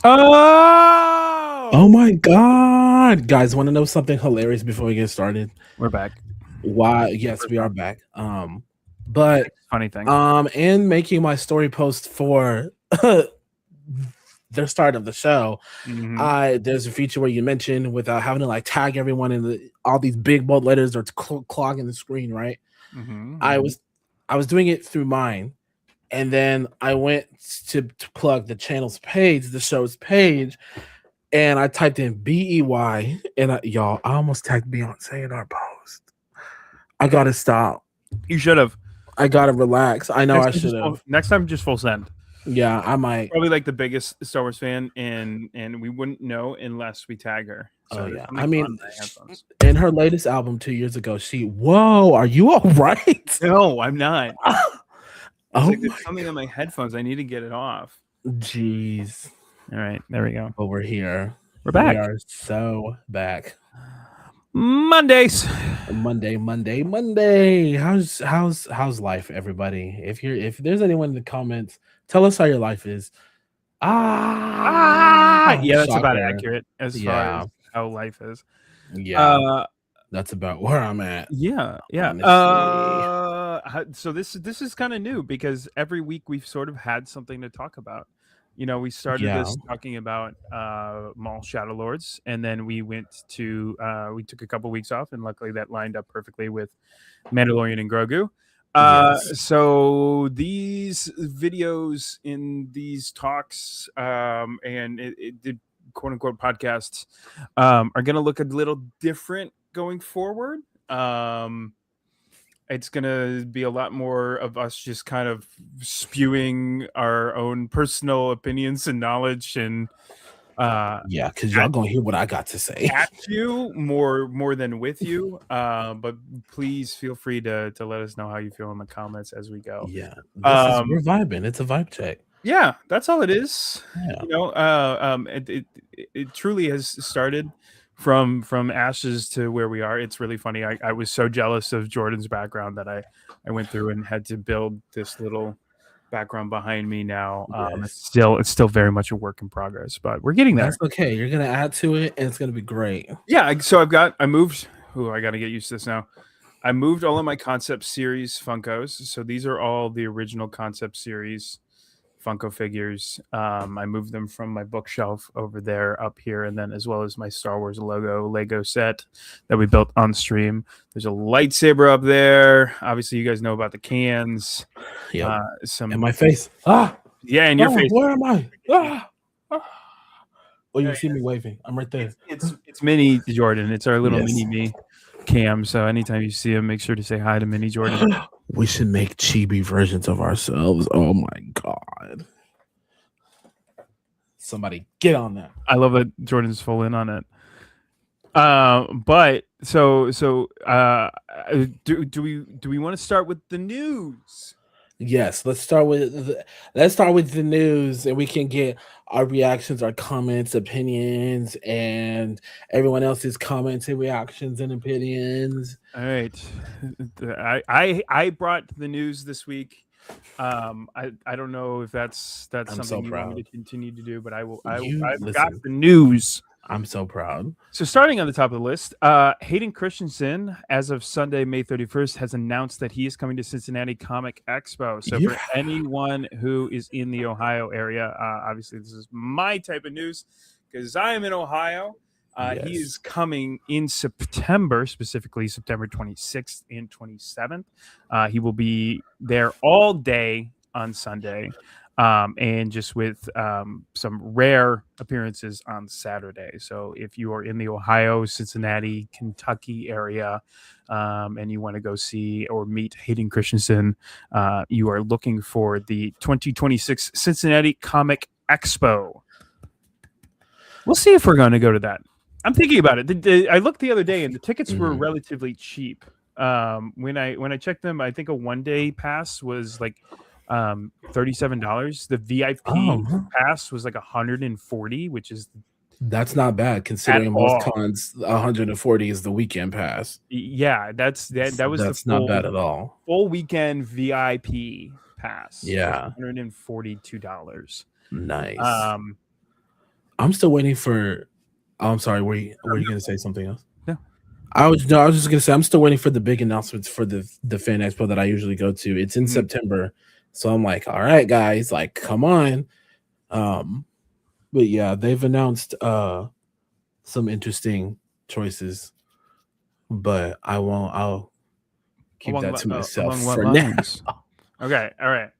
Oh my God. Guys, want to know something hilarious before we get started? We're back. Why? Yes, First we are off, back. But funny thing. in making my story post for the start of the show, Mm-hmm. there's a feature where you mention without having to like tag everyone in all these big bold letters or clogging the screen, right? Mm-hmm. I Mm-hmm. was I was doing it through mine, and then I went to plug the channel's page, the show's page, and I typed in BEY, and y'all, I almost tagged Beyonce in our post. I gotta stop. You should have. I gotta relax. I know I should have. Next time, just full send. Yeah, I might. Probably like the biggest Star Wars fan, and we wouldn't know unless we tag her. Oh So there's yeah. I something on mean, my headphones. in her latest album 2 years ago, whoa, are you all right? No, I'm not. It's Oh like my there's something on my headphones. I need to get it off. jeez. All right, there we go. But we're here. We're We back. are so back. Mondays. Monday. How's life, everybody? If there's anyone in the comments, tell us how your life is. Yeah, that's about Shocker. accurate as far Yeah. as how life is. Yeah. That's about where I'm at. Yeah. So this is kind of new because every week we've sort of had something to talk about. You know, we started Yeah. this talking about Mall Shadow Lords, and then we took a couple weeks off, and luckily that lined up perfectly with Mandalorian and Grogu. Yes. So these videos in these talks and the quote unquote podcasts are going to look a little different going forward. It's going to be a lot more of us just kind of spewing our own personal opinions and knowledge and Yeah, because y'all gonna hear what I got to say. at you more than with you. But please feel free to let us know how you feel in the comments as we go. Yeah. We're vibing. It's a vibe check. Yeah, that's all it is. Yeah. You know, it truly has started from ashes to where we are. It's really funny. I was so jealous of Jordan's background that I went through and had to build this little background behind me now. Yes. It's still very much a work in progress, but we're getting there. That's okay. You're gonna add to it, and it's gonna be great. Yeah, so I moved. Oh, I got to get used to this now. I moved all of my concept series Funkos. So these are all the original concept series Funko figures. I moved them from my bookshelf over there up here, and then as well as my Star Wars logo Lego set that we built on stream. There's a lightsaber up there. Obviously, you guys know about the cans. Yeah. Some In my face. Yeah, in your face. Where am I? Oh, you see me waving. I'm right there. It's Mini Jordan. It's our little Yes. mini me cam. So anytime you see him, make sure to say hi to Mini Jordan. We should make chibi versions of ourselves. Oh my god. Somebody get on that. I love that Jordan's full in on it. But so do we want to start with the news? Yes, let's start with the news, and we can get our reactions, our comments, opinions, and everyone else's comments and reactions and opinions. All right, I brought the news this week. I don't know if that's something you want me to continue to do, but I've got the news. I'm so proud. So starting on the top of the list, Hayden Christensen, as of Sunday, May 31st, has announced that he is coming to Cincinnati Comic Expo. So for anyone who is in the Ohio area, obviously this is my type of news because I am in Ohio. He is coming in September, specifically September 26th and 27th. He will be there all day on Sunday. And just with some rare appearances on Saturday. So if you are in the Ohio, Cincinnati, Kentucky area, and you want to go see or meet Hayden Christensen, you are looking for the 2026 Cincinnati Comic Expo. We'll see if we're going to go to that. I'm thinking about it. I looked the other day, and the tickets were relatively cheap. When I checked them, I think a one-day pass was like $37. The VIP pass was like $140, which is that's not bad considering most cons 140 is the weekend pass. Yeah, that's not bad at all. Full weekend VIP pass. Yeah, $142. Nice. I'm still waiting for. Oh, I'm sorry. Were you gonna say something else? Yeah. I was just gonna say I'm still waiting for the big announcements for the fan expo that I usually go to. It's in September, so I'm like, all right, guys, like, come on. Um, but yeah, they've announced some interesting choices, but I won't. I'll keep that to myself Along what for now. lines? Okay, all right.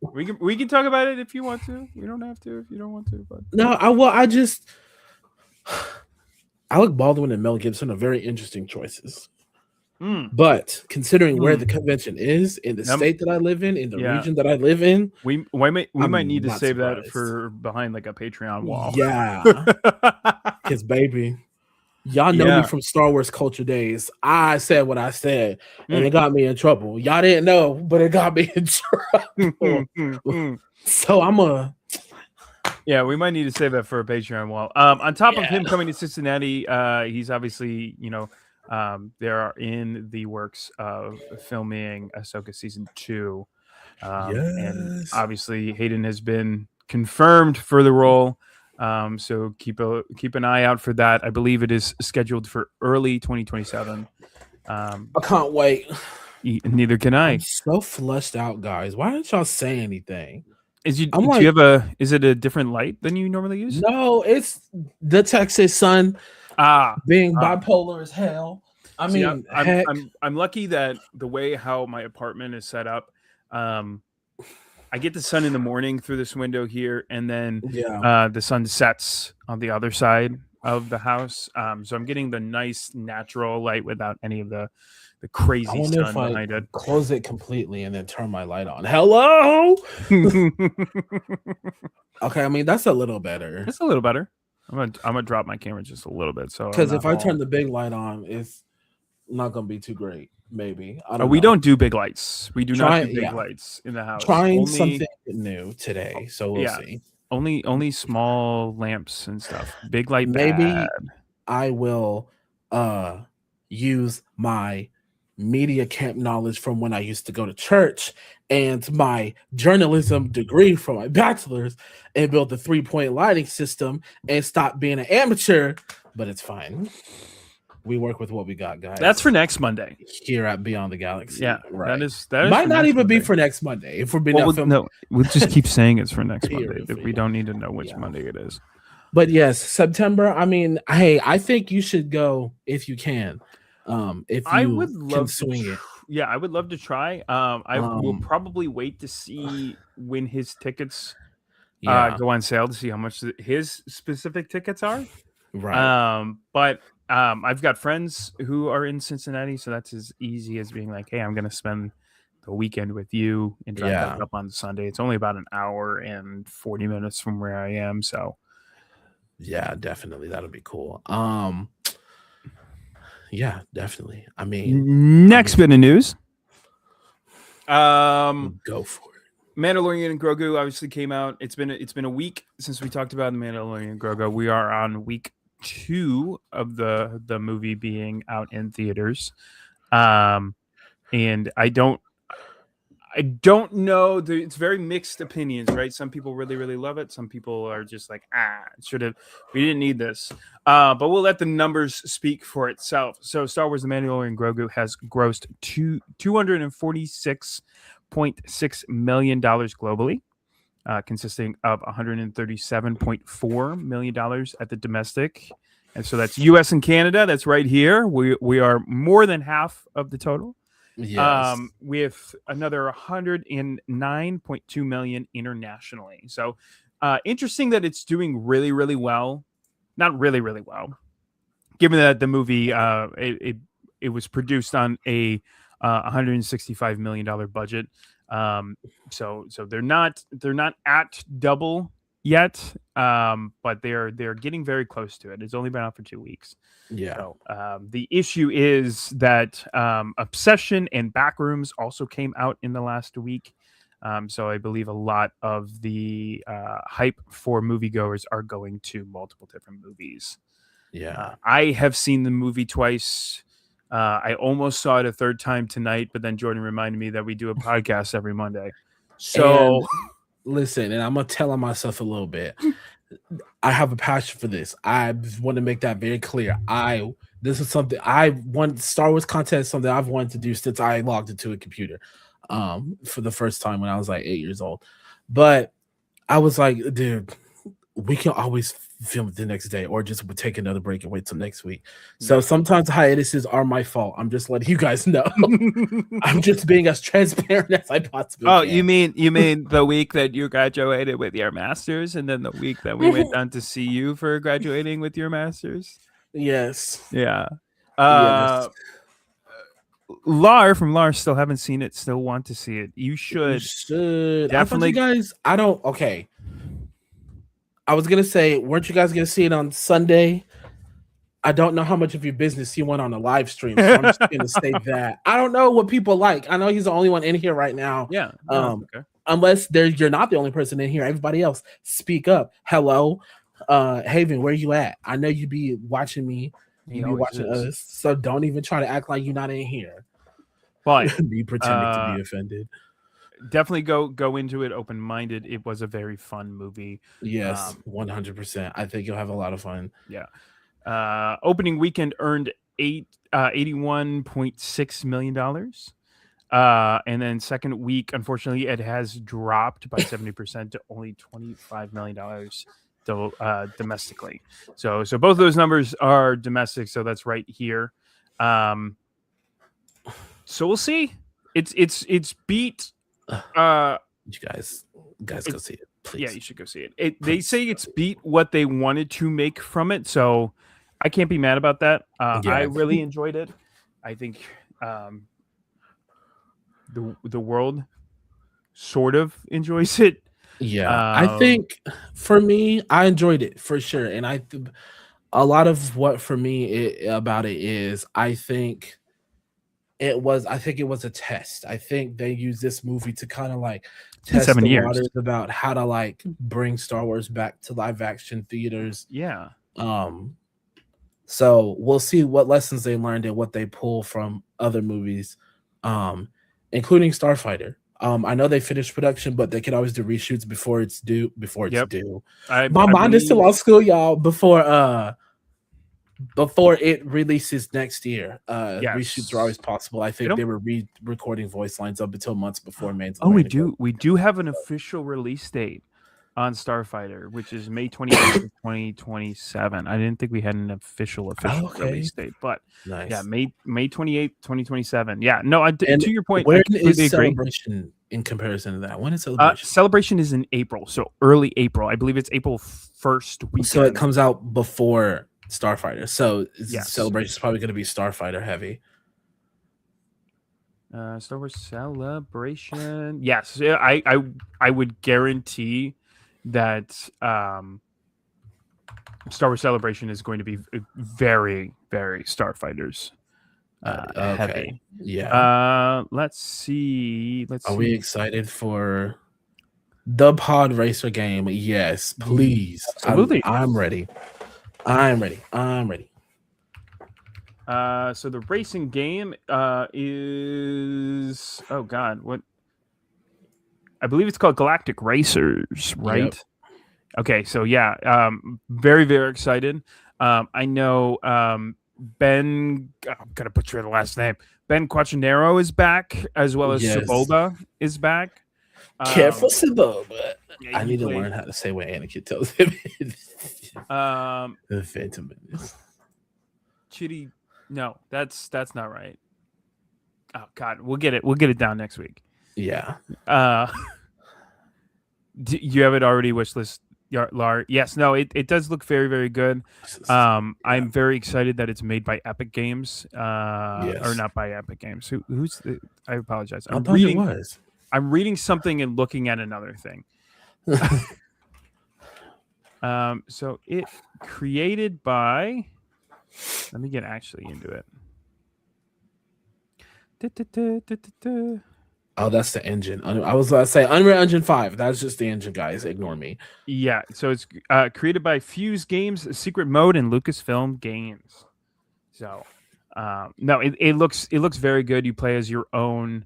We can talk about it if you want to. We don't have to if you don't want to. But No, I just Alec Baldwin and Mel Gibson are very interesting choices. But considering where the convention is, in the state that I live in the region that I live in, we might need to save that surprised. for behind like a Patreon wall. Yeah, because baby, y'all know me from Star Wars culture days. I said what I said, and it got me in trouble. Y'all didn't know, but it got me in trouble. So I'm a. Yeah, we might need to save that for a Patreon wall. On top of him coming to Cincinnati, he's obviously, they are in the works of filming Ahsoka season 2. And obviously Hayden has been confirmed for the role. So keep an eye out for that. I believe it is scheduled for early 2027. I can't wait. Neither can I. I'm so flushed out, guys. Why didn't y'all say anything? Is it a different light than you normally use? No, it's the Texas sun being bipolar as hell. I mean, I'm lucky that the way how my apartment is set up, I get the sun in the morning through this window here, and then the sun sets on the other side of the house. So I'm getting the nice natural light without any of the crazy sun behind it. Close it completely and then turn my light on. Hello. Okay, I mean that's a little better. It's a little better. I'm gonna drop my camera just a little bit, so because if I turn the big light on, it's not gonna be too great. Maybe we don't do big lights. We do not do big lights in the house. Trying something new today, so we'll see. Only small lamps and stuff. Big light, maybe bad. I will use my media camp knowledge from when I used to go to church and my journalism degree from my bachelor's and build the 3-point lighting system and stop being an amateur. But it's fine. We work with what we got, guys. That's for next Monday here at Beyond the Galaxy. Yeah, right. That is might not even be for next Monday. If we're being we'll just keep saying it's for next Monday. We don't need to know which Monday it is. But yes, September. I mean, hey, I think you should go if you can. If you I would love can swing it. Yeah, I would love to try. I will probably wait to see when his tickets go on sale to see how much his specific tickets are. Right. But I've got friends who are in Cincinnati, so that's as easy as being like, hey, I'm going to spend the weekend with you and drive back up on Sunday. It's only about an hour and 40 minutes from where I am. So yeah, definitely. That'll be cool. Yeah, definitely. I mean, next bit of news. Go for it. Mandalorian and Grogu obviously came out. It's been a week since we talked about the Mandalorian and Grogu. We are on week 2 of the movie being out in theaters. And I don't know. It's very mixed opinions, right? Some people really, really love it. Some people are just like, we didn't need this. But we'll let the numbers speak for itself. So Star Wars The Mandalorian Grogu has grossed $246.6 million globally, consisting of $137.4 million at the domestic. And so that's US and Canada. That's right here. We are more than half of the total. Yes. With another 109.2 million internationally. So interesting that it's doing really, really well. Not really, really well, given that the movie it was produced on a $165 million budget. So they're not at double yet, but they're getting very close to it. It's only been out for 2 weeks. Yeah. So, the issue is that Obsession and Backrooms also came out in the last week. So I believe a lot of the hype for moviegoers are going to multiple different movies. Yeah. I have seen the movie twice. I almost saw it a third time tonight, but then Jordan reminded me that we do a podcast every Monday. So listen, and I'm gonna tell myself a little bit. I have a passion for this. I want to make that very clear. This is something I want. Star Wars content is something I've wanted to do since I logged into a computer, for the first time when I was like 8 years old. But I was like, dude, we can always film it the next day or just take another break and wait till next week. So Yeah. sometimes hiatuses are my fault. I'm just letting you guys know. I'm just being as transparent as I possibly Oh, can. you mean the week that you graduated with your masters, and then the week that we went down to see you for graduating with your masters? Yes. Yeah. Yes. Lar from Lar still haven't seen it. Still want to see it. You You should should. I thought you definitely. guys. I don't. Okay. I was gonna say, weren't you guys gonna see it on Sunday? I don't know how much of your business you went on a live stream, so I'm just gonna say that. I don't know what people like. I know he's the only one in here right now. Yeah. No, it's okay. Unless you're not the only person in here. Everybody else, speak up. Hello, Haven, where you at? I know you be watching me. He You be always watching is. us, so don't even try to act like you're not in here. But Me pretending to be offended. definitely go into it open minded. It was a very fun movie. Yes, 100%. I think you'll have a lot of fun. Yeah. Opening weekend earned $81.6 million. And then second week, unfortunately, it has dropped by 70% to only $25 million domestically. So both of those numbers are domestic. So that's right here. So we'll see. It's beat. You guys go see it, please. Yeah, you should go see it. They say it's beat what they wanted to make from it. So I can't be mad about that. I really enjoyed it. I think the world sort of enjoys it. Yeah, I think for me, I enjoyed it for sure, and a lot of what for me about it is I think it was a test. I think they used this movie to kind of like test 7 the years. waters about how to like bring Star Wars back to live action theaters. Yeah. So we'll see what lessons they learned and what they pull from other movies, including Starfighter. I know they finished production, but they can always do reshoots before it's due. My mind is still on school, y'all. Before it releases next year, reshoots are always possible. I think they were re-recording voice lines up until months before Mandalorian. We do have an official release date on Starfighter, which is May 28th, 2027. I didn't think we had an official release date, but nice. Yeah, May 28th, 2027. Yeah, no, to your point, when is Celebration in comparison to that? When is Celebration? Celebration is in April, so early April. I believe it's April 1st weekend. So it comes out before Starfighter. So Celebration is probably going to be Starfighter heavy. Star Wars Celebration. Yes, I would guarantee that Star Wars Celebration is going to be very, very Starfighters heavy. Yeah. Let's see. Are we excited for the Pod Racer game? Yes, please. Absolutely. I'm ready. I'm ready. So the racing game is what? I believe it's called Galactic Racers, right? Yep. Okay, so yeah, very, very excited. I know Ben. I'm gonna butcher the last name. Ben Quaternaro is back, as well as Sebulba is back. Careful, Sebulba. I need to learn how to say what Anakin tells him. The Phantom Menace. Chitty. No, that's not right. Oh God, we'll get it down next week. Yeah. You have it already wish list, Lar? Yes. No. It does look very, very good. I'm very excited that it's made by Epic Games. Or not by Epic Games. Who's the? I apologize. I thought it was. I'm reading something and looking at another thing. So it created by. Let me get actually into it. Oh, that's the engine. I was going to say Unreal Engine 5. That's just the engine, guys. Ignore me. Yeah, so it's created by Fuse Games, Secret Mode, and Lucasfilm Games. So, no, it looks very good. You play as your own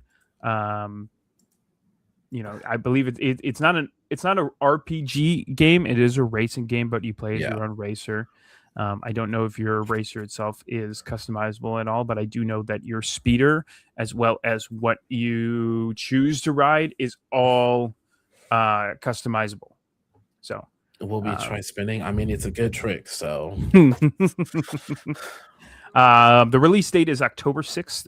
I believe it's not an RPG game. It is a racing game, but you play as your own racer. I don't know if your racer itself is customizable at all, but I do know that your speeder, as well as what you choose to ride, is all customizable. So Will we try spinning? I mean, it's a good trick. So the release date is October 6th,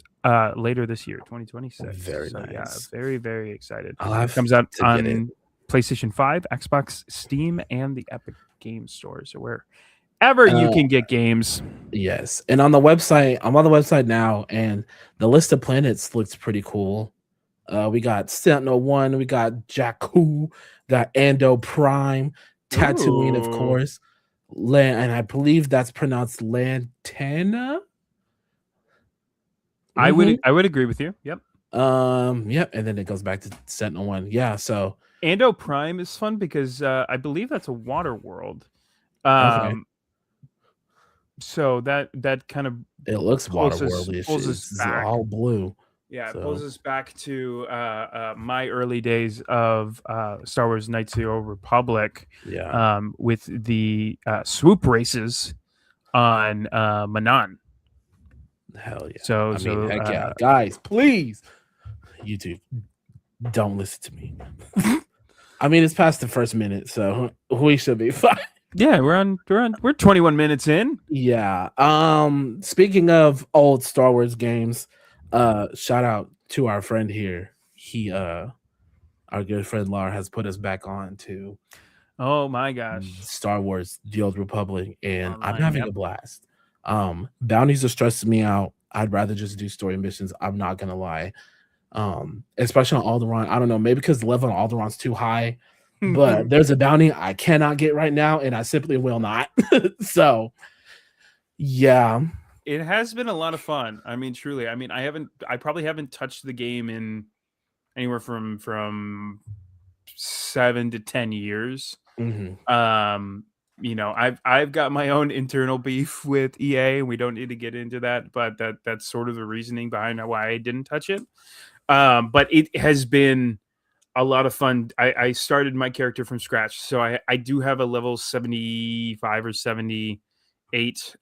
later this year, 2026. Very so, nice. Yeah, very, very excited. I'll have Comes out to get it. on PlayStation 5, Xbox, Steam, and the Epic Game Store. So wherever you can get games. Yes. And on the website, I'm on the website now, and the list of planets looks pretty cool. We got Sentinel-1, we got Jakku, got Ando Prime, Tatooine, of course. And I believe that's pronounced Lantana. I would agree with you. Yep. Yep. And then it goes back to Sentinel-1. Yeah. So Ando Prime is fun because I believe that's a water world. okay. So that kind of It looks water worldly. It's all blue. Yeah, it pulls us back to my early days of Star Wars Knights of the Old Republic. Yeah. With the swoop races on Manan. Hell yeah. So heck yeah. Guys, please, YouTube, don't listen to me. I mean, it's past the first minute, so we should be fine. Yeah, we're 21 minutes in. Yeah. Speaking of old Star Wars games, shout out to our friend here. He our good friend Lar has put us back on to oh my gosh, Star Wars The Old Republic, and I'm having a blast. Bounties are stressing me out. I'd rather just do story missions. I'm not gonna lie. Especially on Alderaan. I don't know, maybe because the level on Alderaan's too high. But there's a bounty I cannot get right now, and I simply will not. So, yeah, it has been a lot of fun. I mean, truly. I mean, I probably haven't touched the game in anywhere from 7 to 10 years. Mm-hmm. I've got my own internal beef with EA. We don't need to get into that, but that's sort of the reasoning behind why I didn't touch it. But it has been a lot of fun. I started my character from scratch, so I do have a level 75 or 78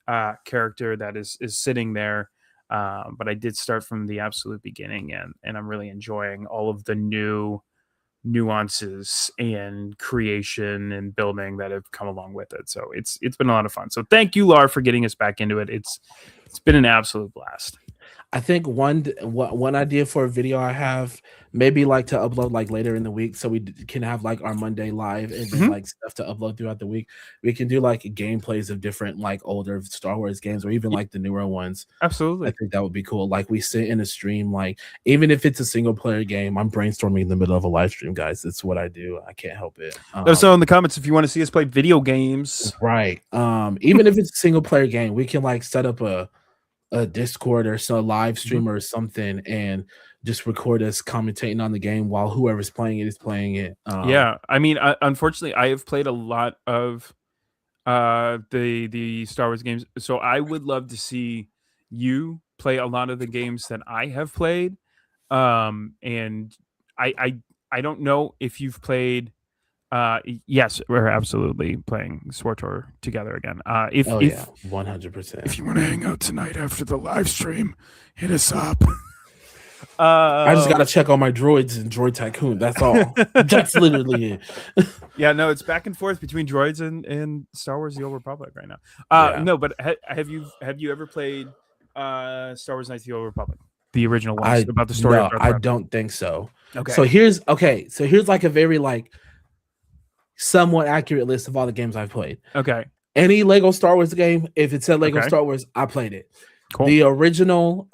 character that is sitting there, but I did start from the absolute beginning, and I'm really enjoying all of the new nuances and creation and building that have come along with it. So it's been a lot of fun. So thank you, Lar, for getting us back into it. It's been an absolute blast. I think one idea for a video I have, maybe like to upload like later in the week, so we can have like our Monday live and then like stuff to upload throughout the week. We can do like gameplays of different like older Star Wars games, or even like the newer ones. Absolutely, I think that would be cool. Like we sit in a stream, like even if it's a single player game, I'm brainstorming in the middle of a live stream, guys. That's what I do. I can't help it. Let us know in the comments if you want to see us play video games. Right. Even if it's a single player game, we can like set up a Discord or so live stream or something, and just record us commentating on the game while whoever's playing it is playing it. Yeah, I mean, unfortunately, I have played a lot of the Star Wars games, so I would love to see you play a lot of the games that I have played. And I don't know if you've played. Yes, we're absolutely playing SWTOR together again. If 100%. If you want to hang out tonight after the live stream, hit us up. I just gotta check on my droids and Droid Tycoon. That's all. That's literally it. Yeah, no, it's back and forth between droids and Star Wars: The Old Republic right now. No, but have you ever played Star Wars: Knights of the Old Republic, the original ones about the story? No, I don't think so. Okay. So here's like a very like somewhat accurate list of all the games I've played. Okay. Any Lego Star Wars game, if it said Lego Star Wars, I played it. Cool. The original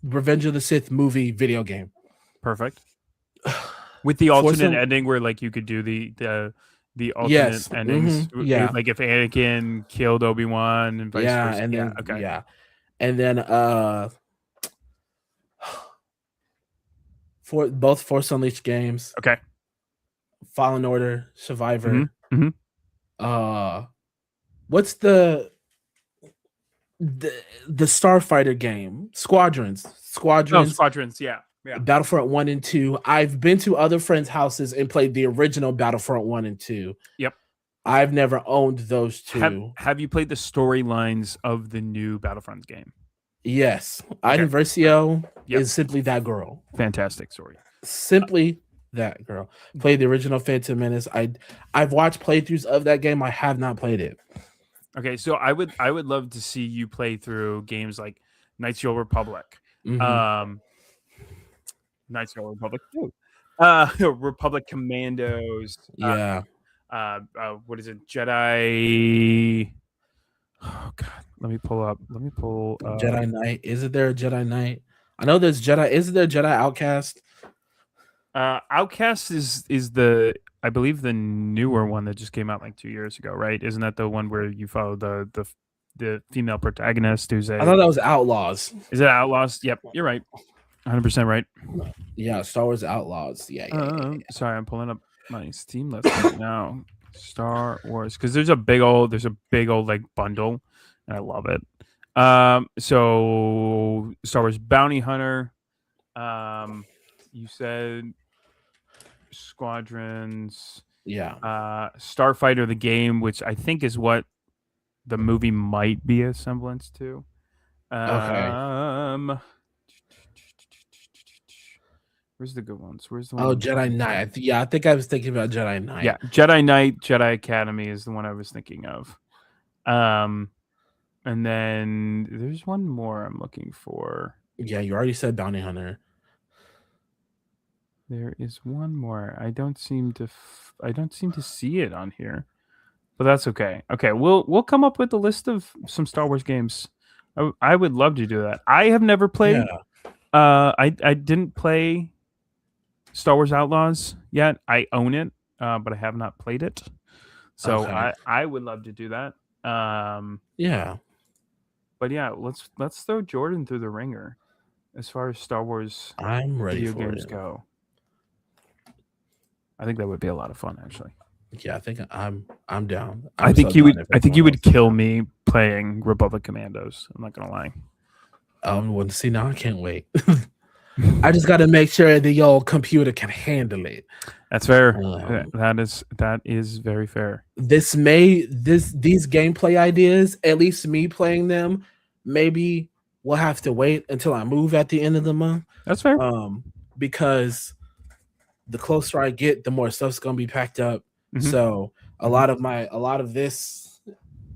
Revenge of the Sith movie video game. Perfect. With the alternate ending where like you could do the alternate endings. Yeah. Like if Anakin killed Obi-Wan and vice versa. And then And then for both Force Unleashed games. Okay. Fallen Order, Survivor. What's the Starfighter game? Squadrons. Oh, Squadrons, yeah. Yeah. Battlefront 1 and 2. I've been to other friends' houses and played the original Battlefront 1 and 2. Yep. I've never owned those two. Have you played the storylines of the new Battlefront game? Yes. Okay. Iden Versio Yep. is simply that girl. Fantastic story. Simply that girl. Played the original Phantom Menace. I've watched playthroughs of that game. I have not played it. Okay, so I would love to see you play through games like Knights of the Old Republic. Mhm. Knights of the Old Republic 2. Republic Commandos. Yeah. What is it? Jedi. Oh God, let me pull. Jedi Knight. Isn't there a Jedi Knight? I know there's Jedi. Isn't there Jedi Outcast? Outcast is the, I believe, the newer one that just came out like 2 years ago, right? Isn't that the one where you follow the female protagonist who's I thought that was Outlaws. Is it Outlaws? Yep, you're right. 100% right. Yeah, Star Wars Outlaws. Yeah. Sorry, I'm pulling up my Steam list right now. Star Wars, because there's a big old like bundle, and I love it. So Star Wars Bounty Hunter. You said Squadrons. Yeah. Starfighter the game, which I think is what the movie might be a semblance to. Okay. Where's the good ones? Where's the one? Oh, Jedi Knight. I think I was thinking about Jedi Knight. Yeah, Jedi Knight, Jedi Academy is the one I was thinking of. And then there's one more I'm looking for. Yeah, you already said Bounty Hunter. There is one more. I don't seem to see it on here, but that's okay. Okay, we'll come up with a list of some Star Wars games. I would love to do that. I have never played. Yeah. I didn't play Star Wars Outlaws yet. I own it, but I have not played it. So okay. I would love to do that. Yeah. But yeah, let's throw Jordan through the ringer as far as Star Wars video games go. I think that would be a lot of fun, actually. Yeah, I think I'm down. I think you would kill me playing Republic Commandos. I'm not gonna lie. Well, see, now I can't wait. I just got to make sure the old computer can handle it. That's fair. That is very fair. These gameplay ideas, at least me playing them, maybe we'll have to wait until I move at the end of the month. That's fair. Because the closer I get, the more stuff's gonna be packed up. Mm-hmm. So a lot of this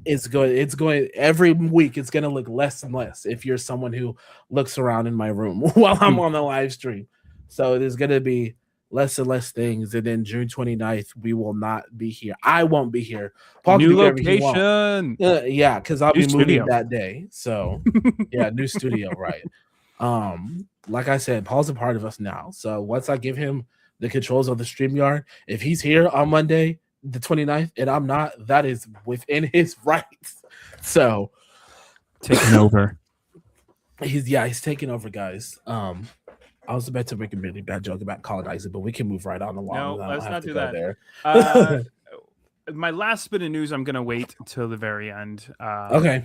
is going. It's going every week. It's gonna look less and less if you're someone who looks around in my room while I'm on the live stream. So there's gonna be less and less things, and then June 29th we will not be here. I won't be here. Paul new location. Yeah, because I'll be moving that day. So yeah, new studio, right? Like I said, Paul's a part of us now. So once I give him the controls of the StreamYard, if he's here on Monday, the 29th, and I'm not, that is within his rights. So taking over. He's taking over, guys. I was about to make a really bad joke about colonizing, but we can move right on along. No, let's not do that. There. My last bit of news, I'm gonna wait until the very end. Okay,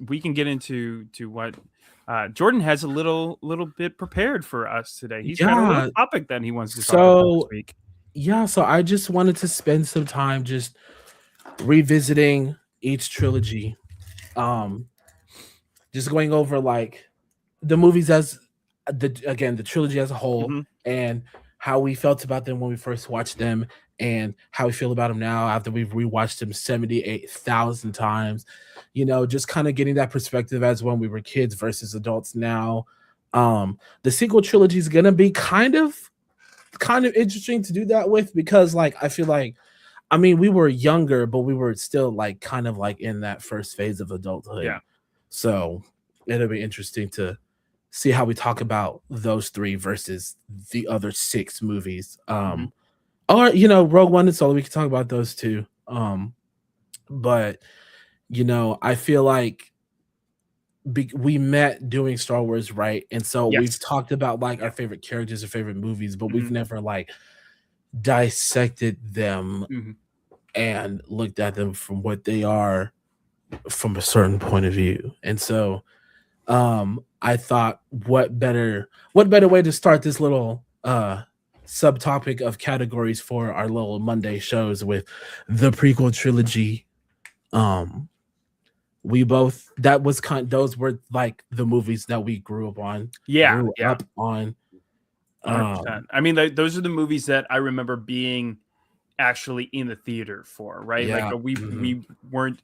we can get into what Jordan has a little bit prepared for us today. He's got a little topic that he wants to talk about this week. Yeah, so I just wanted to spend some time just revisiting each trilogy. Just going over like the movies as the trilogy as a whole, mm-hmm. and how we felt about them when we first watched them, and how we feel about them now after we've rewatched them 78,000 times. You know, just kind of getting that perspective as when we were kids versus adults now. The sequel trilogy is gonna be kind of interesting to do that with, because like I feel like, I mean, we were younger, but we were still like kind of like in that first phase of adulthood. Yeah. So it'll be interesting to see how we talk about those three versus the other 6 movies. Mm-hmm. Or Rogue One and Solo, we can talk about those too. But I feel like we met doing Star Wars, right? And so we've talked about like our favorite characters or favorite movies, but we've never like dissected them and looked at them from what they are from a certain point of view. And so I thought what better way to start this little subtopic of categories for our little Monday shows with the prequel trilogy. Um we both that was those were like the movies that we grew up on. Yeah, Grew yeah. up on. 100%. I mean, those are the movies that I remember being actually in the theater for, right? Like Yeah. we weren't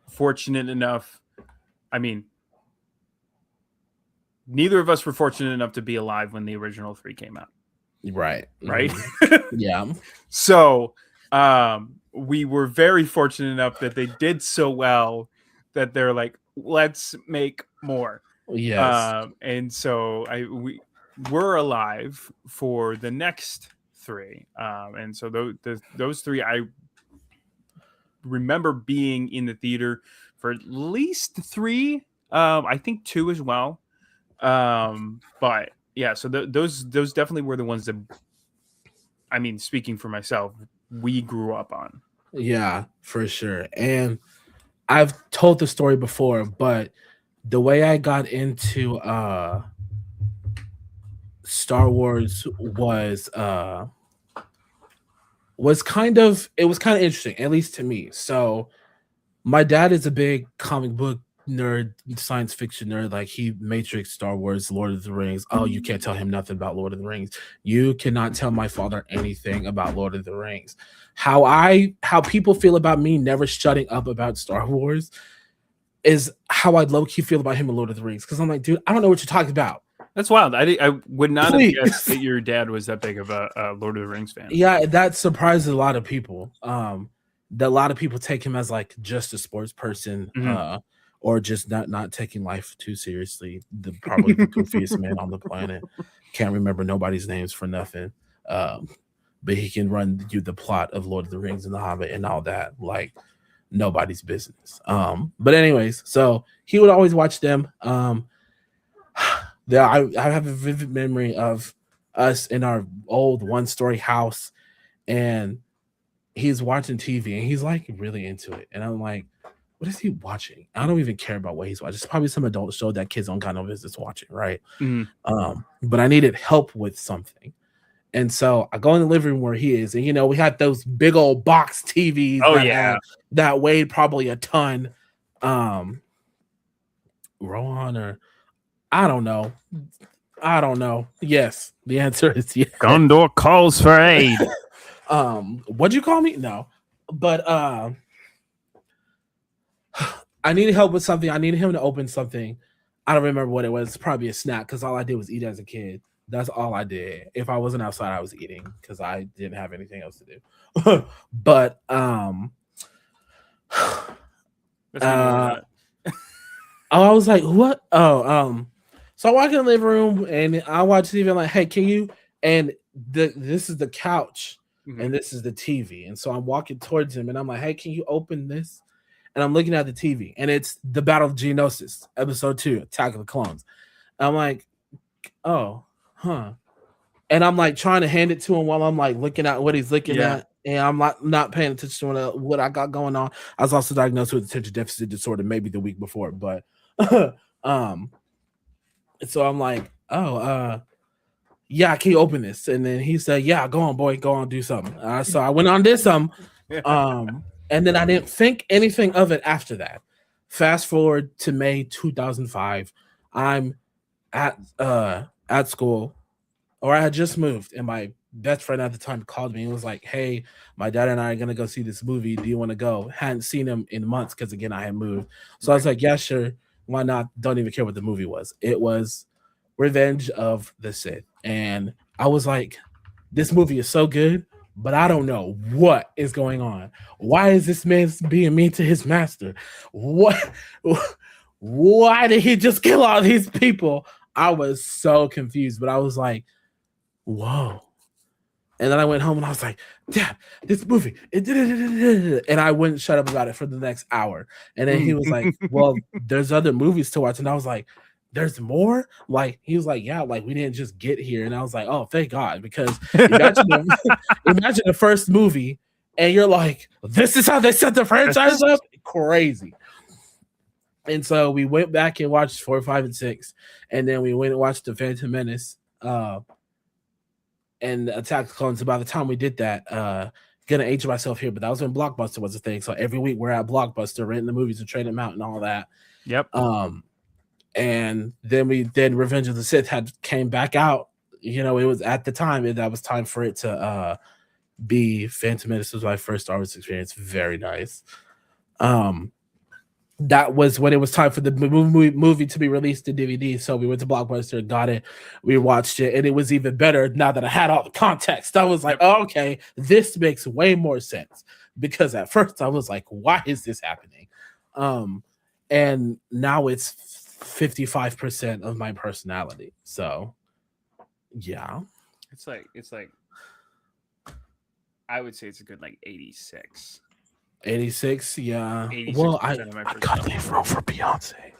fortunate enough. I mean, neither of us were fortunate enough to be alive when the original 3 came out. Right. Right. Yeah. So we were very fortunate enough that they did so well that they're like, let's make more. Yes. And so we were alive for the next 3. And so those 3 I remember being in the theater for at least 3. I think 2 as well. But yeah, so those definitely were the ones that, I mean, speaking for myself, we grew up on. Yeah, for sure. And I've told the story before, but the way I got into Star Wars was kind of interesting, at least to me. So my dad is a big comic book nerd, science fiction nerd. Like he Matrix, Star Wars, Lord of the Rings. Oh, you can't tell him nothing about Lord of the Rings. You cannot tell my father anything about Lord of the Rings. How people feel about me never shutting up about Star Wars is how I low key feel about him in Lord of the Rings. Because I'm like, dude, I don't know what you're talking about. That's wild. I would not Please. have guessed that your dad was that big of a Lord of the Rings fan. Yeah, that surprises a lot of people. That a lot of people take him as like just a sports person, or just not taking life too seriously. Probably the goofiest man on the planet. Can't remember nobody's names for nothing. But he can run you the plot of Lord of the Rings and The Hobbit and all that like nobody's business. But anyways, so he would always watch them. I have a vivid memory of us in our old one-story house, and he's watching TV and he's like really into it. And I'm like, what is he watching? I don't even care about what he's watching. It's probably some adult show that kids don't got no business watching, right? But I needed help with something. And so I go in the living room where he is, and we had those big old box TVs that weighed probably a ton. Rohan or I don't know. Yes, the answer is yes. Gondor calls for aid. What'd you call me? No, but I needed help with something. I needed him to open something. I don't remember what it was. It's probably a snack because all I did was eat as a kid. That's all I did. If I wasn't outside, I was eating because I didn't have anything else to do. But I was like, what? So I walk in the living room and I watch TV. I'm like, hey, can you? And this is the couch and this is the TV. And so I'm walking towards him and I'm like, hey, can you open this? And I'm looking at the TV and it's the Battle of Geonosis, episode 2, Attack of the Clones. I'm like, oh, huh. And I'm like trying to hand it to him while I'm like looking at what he's looking at. And I'm not paying attention to what I got going on. I was also diagnosed with attention deficit disorder maybe the week before, but so I'm like, yeah, can you open this? And then he said, yeah, go on, boy, go on, do something. So I went on, did something. And then I didn't think anything of it after that. Fast forward to May 2005. I'm at school, or I had just moved, and my best friend at the time called me and was like, hey, my dad and I are going to go see this movie. Do you want to go? Hadn't seen him in months because, again, I had moved. So I was like, yeah, sure. Why not? Don't even care what the movie was. It was Revenge of the Sith. And I was like, this movie is so good, but I don't know what is going on. Why is this man being mean to his master? Why did he just kill all these people? I was so confused, but I was like, whoa. And then I went home and I was like, Dad, this movie, and I wouldn't shut up about it for the next hour. And then he was like, well, there's other movies to watch. And I was like, there's more? Like, he was like, yeah, like we didn't just get here. And I was like, oh, thank God, because imagine the first movie and you're like, this is how they set the franchise up? Crazy. And so we went back and watched 4, 5, and 6, and then we went and watched the Phantom Menace and Attack the Clones. And by the time we did that, gonna age myself here, but that was when Blockbuster was a thing. So every week we're at Blockbuster renting the movies and trading them out and all that. Yep. And then Revenge of the Sith came back out. You know, it was at the time that was time for it to be Phantom Menace. Was my first Star Wars experience. Very nice. That was when it was time for the movie to be released to DVD. So we went to Blockbuster, got it, we watched it, and it was even better now that I had all the context. I was like, oh, okay, this makes way more sense. Because at first I was like, why is this happening? And now it's 55% of my personality. So yeah. It's like I would say it's a good like 86. 86, yeah. Well, I got the role for Beyonce.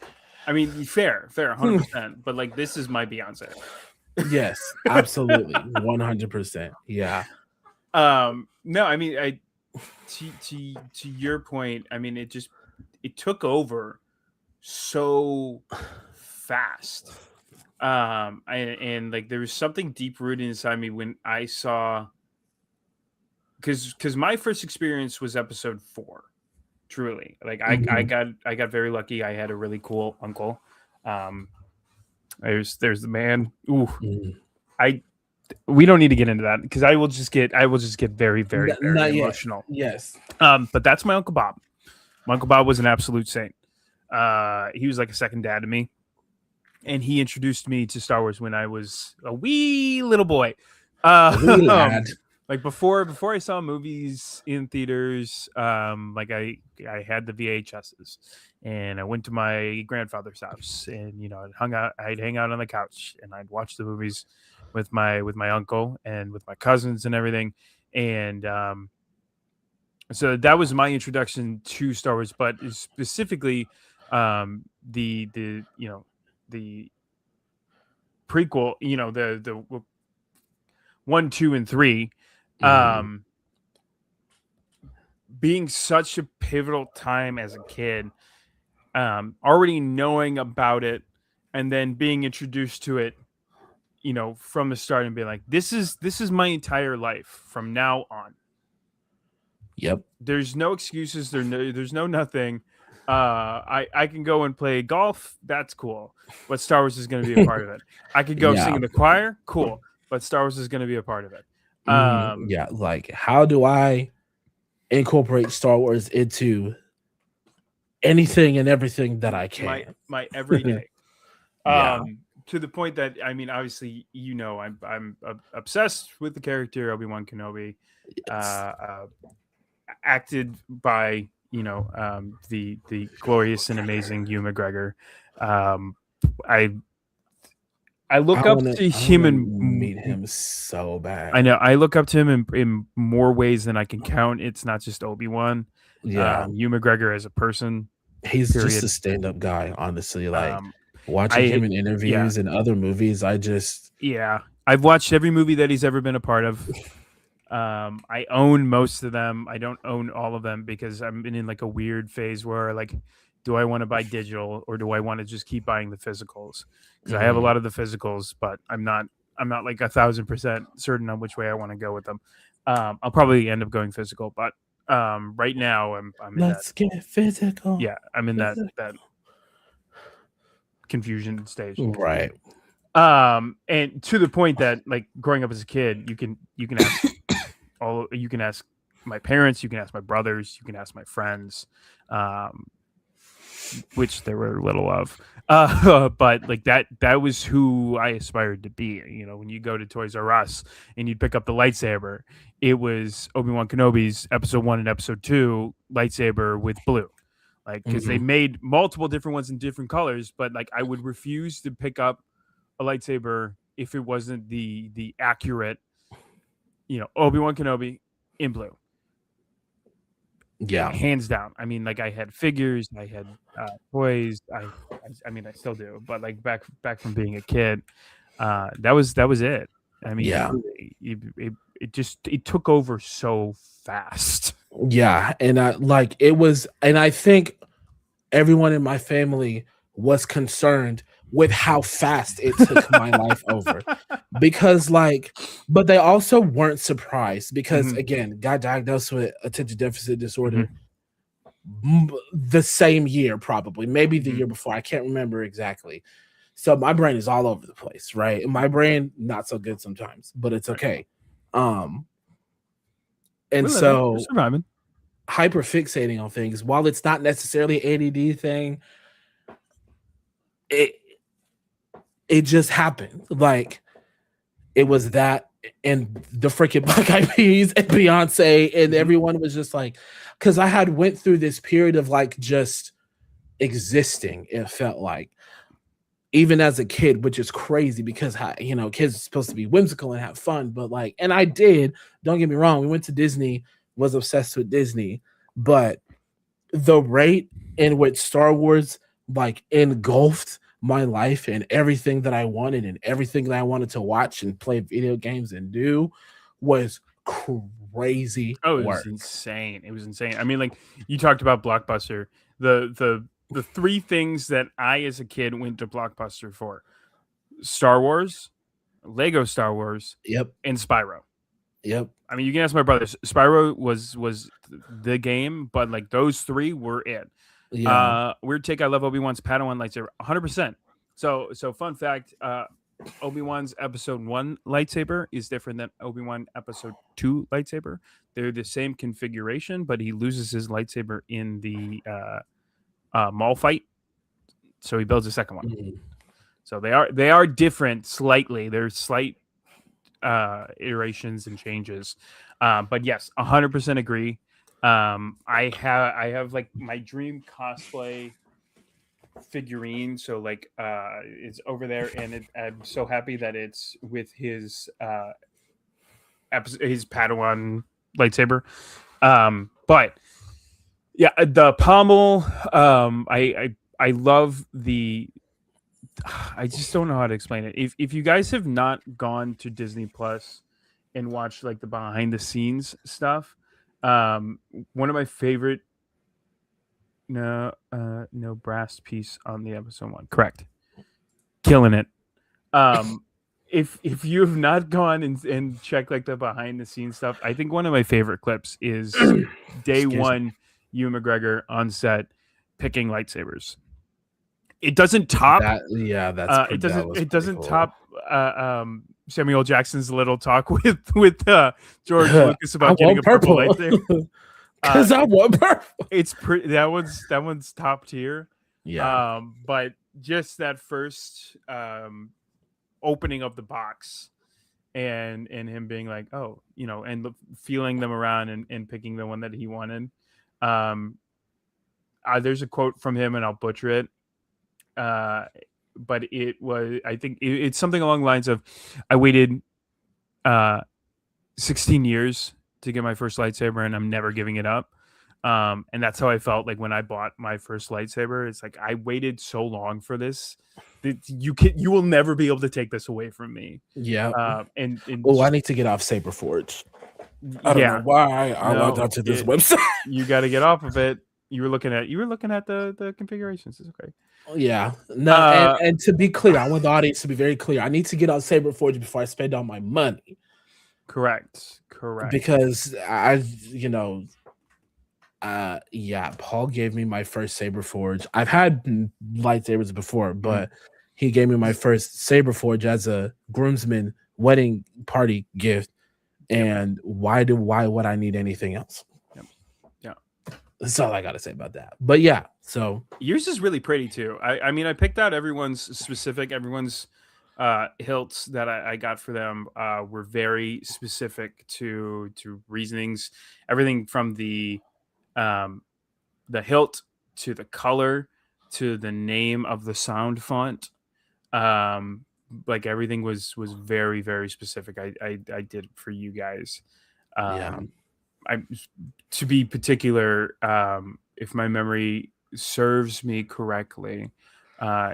I mean, fair, 100%. But like, this is my Beyonce. Yes, absolutely, 100%. Yeah. No, I mean, to your point, I mean, it took over so fast. And like, there was something deep rooted inside me when I saw. Because my first experience was episode 4, truly. Like I got very lucky. I had a really cool uncle. There's the man. Ooh, we don't need to get into that because I will just get very emotional. Yes. But that's my Uncle Bob. My Uncle Bob was an absolute saint. He was like a second dad to me, and he introduced me to Star Wars when I was a wee little boy. Like before I saw movies in theaters, like I had the VHSs, and I went to my grandfather's house, and you know I'd hang out on the couch, and I'd watch the movies with my uncle and with my cousins and everything, and so that was my introduction to Star Wars, but specifically the prequel, you know, the 1, 2, and 3. Being such a pivotal time as a kid, already knowing about it and then being introduced to it, you know, from the start and being like, this is my entire life from now on. Yep. There's no excuses. There's no nothing. I can go and play golf. That's cool. But Star Wars is going to be a part of it. I could go sing in the choir. Cool. But Star Wars is going to be a part of it. Yeah, like how do I incorporate Star Wars into anything and everything that I can? My everyday. To the point that, I mean, obviously, you know, I'm obsessed with the character Obi-Wan Kenobi, acted by, you know, the glorious and amazing Ewan McGregor. I look up to him and meet him so bad. I know. I look up to him in more ways than I can count. It's not just Obi-Wan. Yeah. Ewan McGregor as a person. He's just a stand-up guy, honestly. Like watching him in interviews and other movies, I've watched every movie that he's ever been a part of. I own most of them. I don't own all of them because I'm in like a weird phase where like, do I want to buy digital or do I want to just keep buying the physicals? Because I have a lot of the physicals, but I'm not like 1,000% certain on which way I want to go with them. I'll probably end up going physical, but right now I'm Let's get physical. Yeah, I'm in that confusion stage. Right. And to the point that like growing up as a kid, you can ask you can ask my parents, you can ask my brothers, you can ask my friends, which there were little of, but like that was who I aspired to be. You know, when you go to Toys R Us and you'd pick up the lightsaber, it was Obi-Wan Kenobi's episode 1 and episode 2 lightsaber with blue, like because they made multiple different ones in different colors, but like I would refuse to pick up a lightsaber if it wasn't the accurate, you know, Obi-Wan Kenobi in blue. Yeah, hands down. I mean, like I had figures, I had toys. I mean, I still do, but like back from being a kid, that was it. I mean, yeah, it took over so fast. Yeah, and I think everyone in my family was concerned with how fast it took my life over. Because like, but they also weren't surprised because Mhm. again, got diagnosed with attention deficit disorder Mhm. the same year, probably, maybe the Mhm. year before. I can't remember exactly. So my brain is all over the place, right? And my brain not so good sometimes, but it's Right. okay. Um, and We're living. We're so surviving. hyper fixating on things, while it's not necessarily ADD thing, it it just happened. Like it was that and the freaking Black Eyed Peas and Beyonce, and Mhm. everyone was just like, because I had went through this period of like just existing. It felt like even as a kid, which is crazy because kids are supposed to be whimsical and have fun, but like, and I did. Don't get me wrong. We went to Disney, was obsessed with Disney, but the rate in which Star Wars like engulfed my life and everything that I wanted and everything that I wanted to watch and play video games and do was crazy Oh, it was work. insane. It was insane. I mean, like you talked about Blockbuster. The three things that I as a kid went to Blockbuster for: Star Wars, Lego Star Wars, Yep. and Spyro. Yep. I mean, you can ask my brothers. Spyro was the game, but like those three were it. Yeah. Weird take. I love Obi-Wan's Padawan lightsaber, 100%. So fun fact. Obi-Wan's episode 1 lightsaber is different than Obi-Wan episode 2 lightsaber. They're the same configuration, but he loses his lightsaber in the mall fight, so he builds a second one. Mhm. So they are different slightly. There's slight iterations and changes, but yes, 100% agree. I have like my dream cosplay figurine, so like it's over there, and I'm so happy that it's with his his Padawan lightsaber. But yeah, the pommel. I love the. I just don't know how to explain it. If you guys have not gone to Disney Plus and watched like the behind the scenes stuff, one of my favorite. No brass piece on the episode 1. Correct. Killing it. Um, if you have not gone and checked like the behind the scenes stuff, I think one of my favorite clips is day Excuse me. one, Ewan McGregor on set picking lightsabers. It doesn't top. That was It pretty doesn't cool. top. Samuel Jackson's little talk with George Lucas I about getting want a purple purple lightsaber. because I want purple. It's pretty. That one's top tier. Yeah. But just that first opening of the box and him being like, oh, and feeling them around and picking the one that he wanted. Um, there's a quote from him, and I'll butcher it. But it was, I think it's something along the lines of, I waited 16 years to get my first lightsaber, and I'm never giving it up. And that's how I felt like when I bought my first lightsaber. It's like I waited so long for this that you will never be able to take this away from me. Yeah. And Oh, I just need to get off Saberforge. I don't know yeah, why I logged no, onto this website. you got to get off of it. You were looking at the configurations. It's okay. Yeah. No, and Uh, and to be clear, I want the audience to be very clear. I need to get on Saberforge before I spend all my money correct. because yeah, Paul gave me my first Saberforge. I've had lightsabers before, Mhm. but he gave me my first Saberforge as a groomsman wedding party gift. Yep. And why would I need anything else? Yep. Yeah. That's all I gotta say about that. But yeah, so Yours is really pretty too. I mean, I picked out everyone's hilts that I got for them were very specific to reasonings. Everything from um the hilt to the color to the name of the sound font. Um like everything was very, very specific. I did for you guys. yeah, I To be particular, if my memory serves me correctly,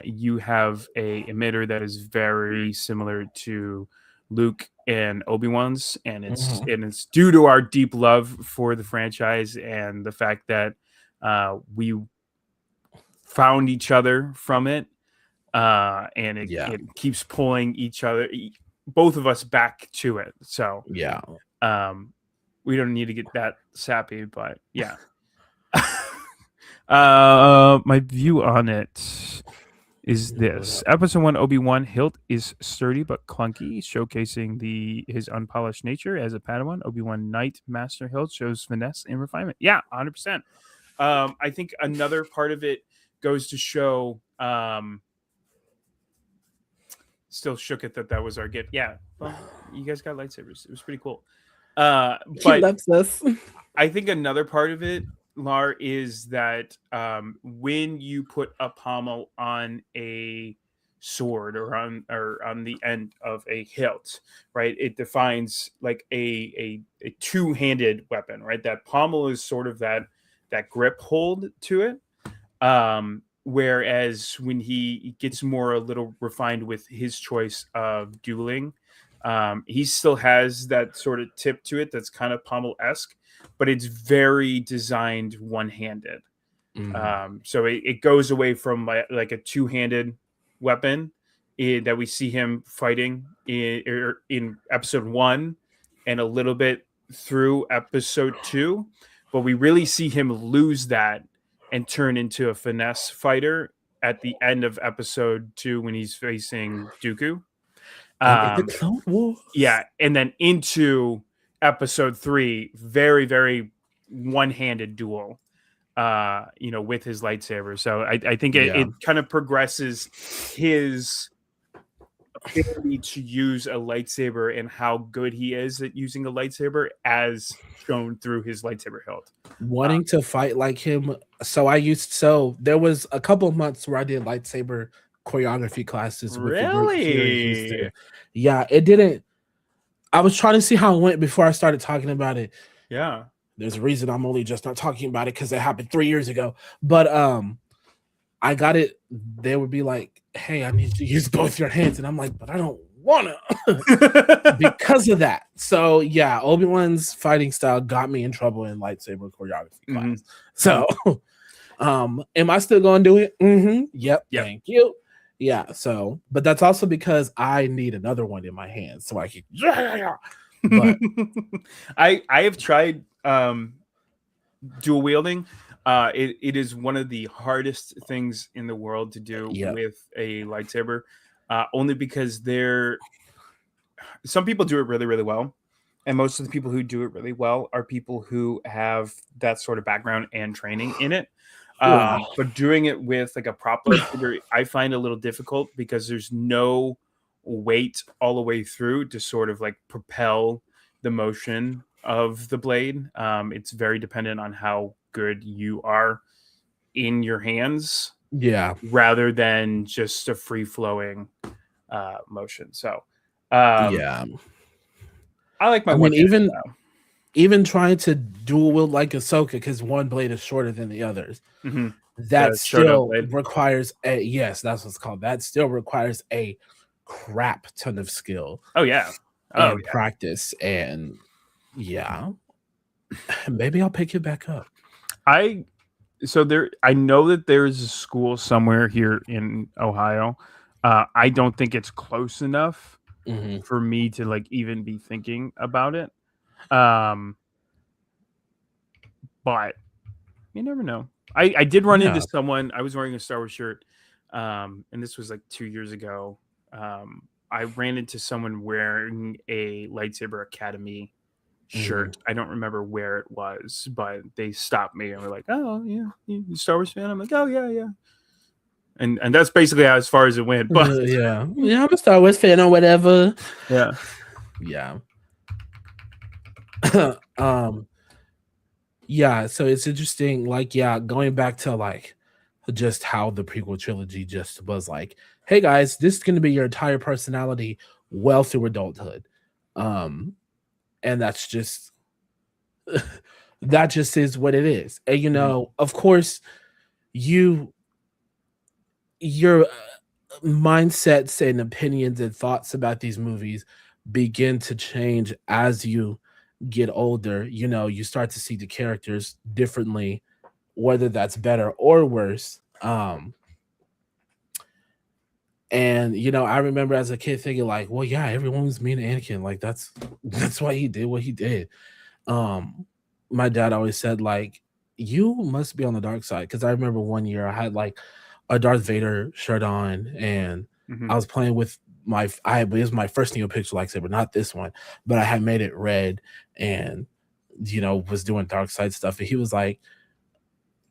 you have a emitter that is very similar to Luke and Obi-Wan's, and it's mhm, and it's due to our deep love for the franchise and the fact that we found each other from it, and Yeah. it keeps pulling each other, both of us, back to it. So Yeah. we don't need to get that sappy, but yeah. My view on it is this: Episode 1, Obi-Wan hilt is sturdy but clunky, showcasing his unpolished nature as a Padawan. Obi-Wan Knight Master hilt shows finesse and refinement. Yeah, 100%. I think another part of it goes to show. Still shook it that was our gift. Yeah, well, you guys got lightsabers. It was pretty cool. He But loves us. I think another part of it, Lar, is that when you put a pommel on a sword or on the end of a hilt, right, it defines like a two-handed weapon, right? That pommel is sort of that grip hold to it. Whereas when he gets more a little refined with his choice of dueling, he still has that sort of tip to it that's kind of pommel-esque, but it's very designed one-handed. So it goes away from like a two-handed weapon that we see him fighting in episode 1 and a little bit through episode 2, but we really see him lose that and turn into a finesse fighter at the end of episode 2 when he's facing Dooku. And in the Clone Wars. Yeah, and then into episode 3, very, very one-handed duel, with his lightsaber. So I think it kind of progresses his ability to use a lightsaber and how good he is at using a lightsaber as shown through his lightsaber hilt. Wanting to fight like him. So there was a couple of months where I did lightsaber choreography classes with the group here in Houston. Yeah, it didn't. I was trying to see how it went before I started talking about it. Yeah. There's a reason I'm only just not talking about it because it happened 3 years ago. But I got it. They would be like, hey, I need you to use both your hands. And I'm like, but I don't want to because of that. So yeah, Obi-Wan's fighting style got me in trouble in lightsaber choreography class. So am I still going to do it? Yep. Thank you. Yeah. So, but that's also because I need another one in my hand so I can. But I have tried dual wielding. It is one of the hardest things in the world to do with a lightsaber, only because some people do it really, really well. And most of the people who do it really well are people who have that sort of background and training in it. But doing it with like a prop lightsaber, I find a little difficult because there's no weight all the way through to sort of like propel the motion of the blade. It's very dependent on how good you are in your hands, rather than just a free-flowing motion. So I like my even trying to dual wield like Ahsoka, because one blade is shorter than the others, that still requires that's what it's called. That still requires a crap ton of skill. And practice. And maybe I'll pick it back up. I know that there's a school somewhere here in Ohio. I don't think it's close enough for me to like even be thinking about it. But you never know. I did run into someone. I was wearing a Star Wars shirt, and this was like 2 years ago. I ran into someone wearing a Lightsaber Academy shirt. I don't remember where it was, but they stopped me and were like, "Oh, yeah, you Star Wars fan?" I'm like, "Oh, yeah." And that's basically as far as it went. But I'm a Star Wars fan or whatever. Yeah. So it's interesting, like, going back to like just how the prequel trilogy just was like, hey guys, this is going to be your entire personality well through adulthood. And that's just that just is what it is. And of course, your mindsets and opinions and thoughts about these movies begin to change as you get older. You start to see the characters differently, whether that's better or worse. Um, and I remember as a kid thinking like, well, yeah, everyone was mean to Anakin. Like that's why he did what he did. Um, my dad always said like, you must be on the dark side because I remember one year I had like a Darth Vader shirt on, and Mhm. I was playing with it was my first NeoPixel lightsaber, not this one, but I had made it red, and was doing dark side stuff, and he was like,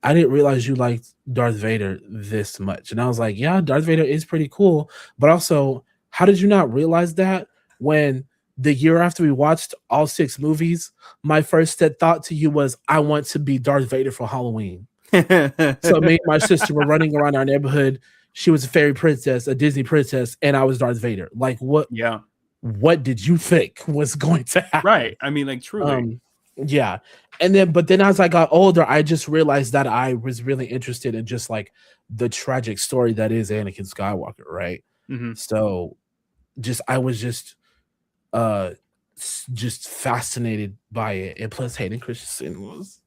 I didn't realize you liked Darth Vader this much. And I was like, yeah, Darth Vader is pretty cool. But also, how did you not realize that when the year after we watched all 6 movies, my first thought to you was, I want to be Darth Vader for Halloween. So me and my sister were running around our neighborhood. She was a fairy princess, a Disney princess, and I was Darth Vader. Like, Yeah. what did you think was going to happen? Right. I mean, like, truly. Yeah. But then as I got older, I just realized that I was really interested in just like the tragic story that is Anakin Skywalker, right? Mhm. So I was just just fascinated by it. And plus Hayden Christensen was,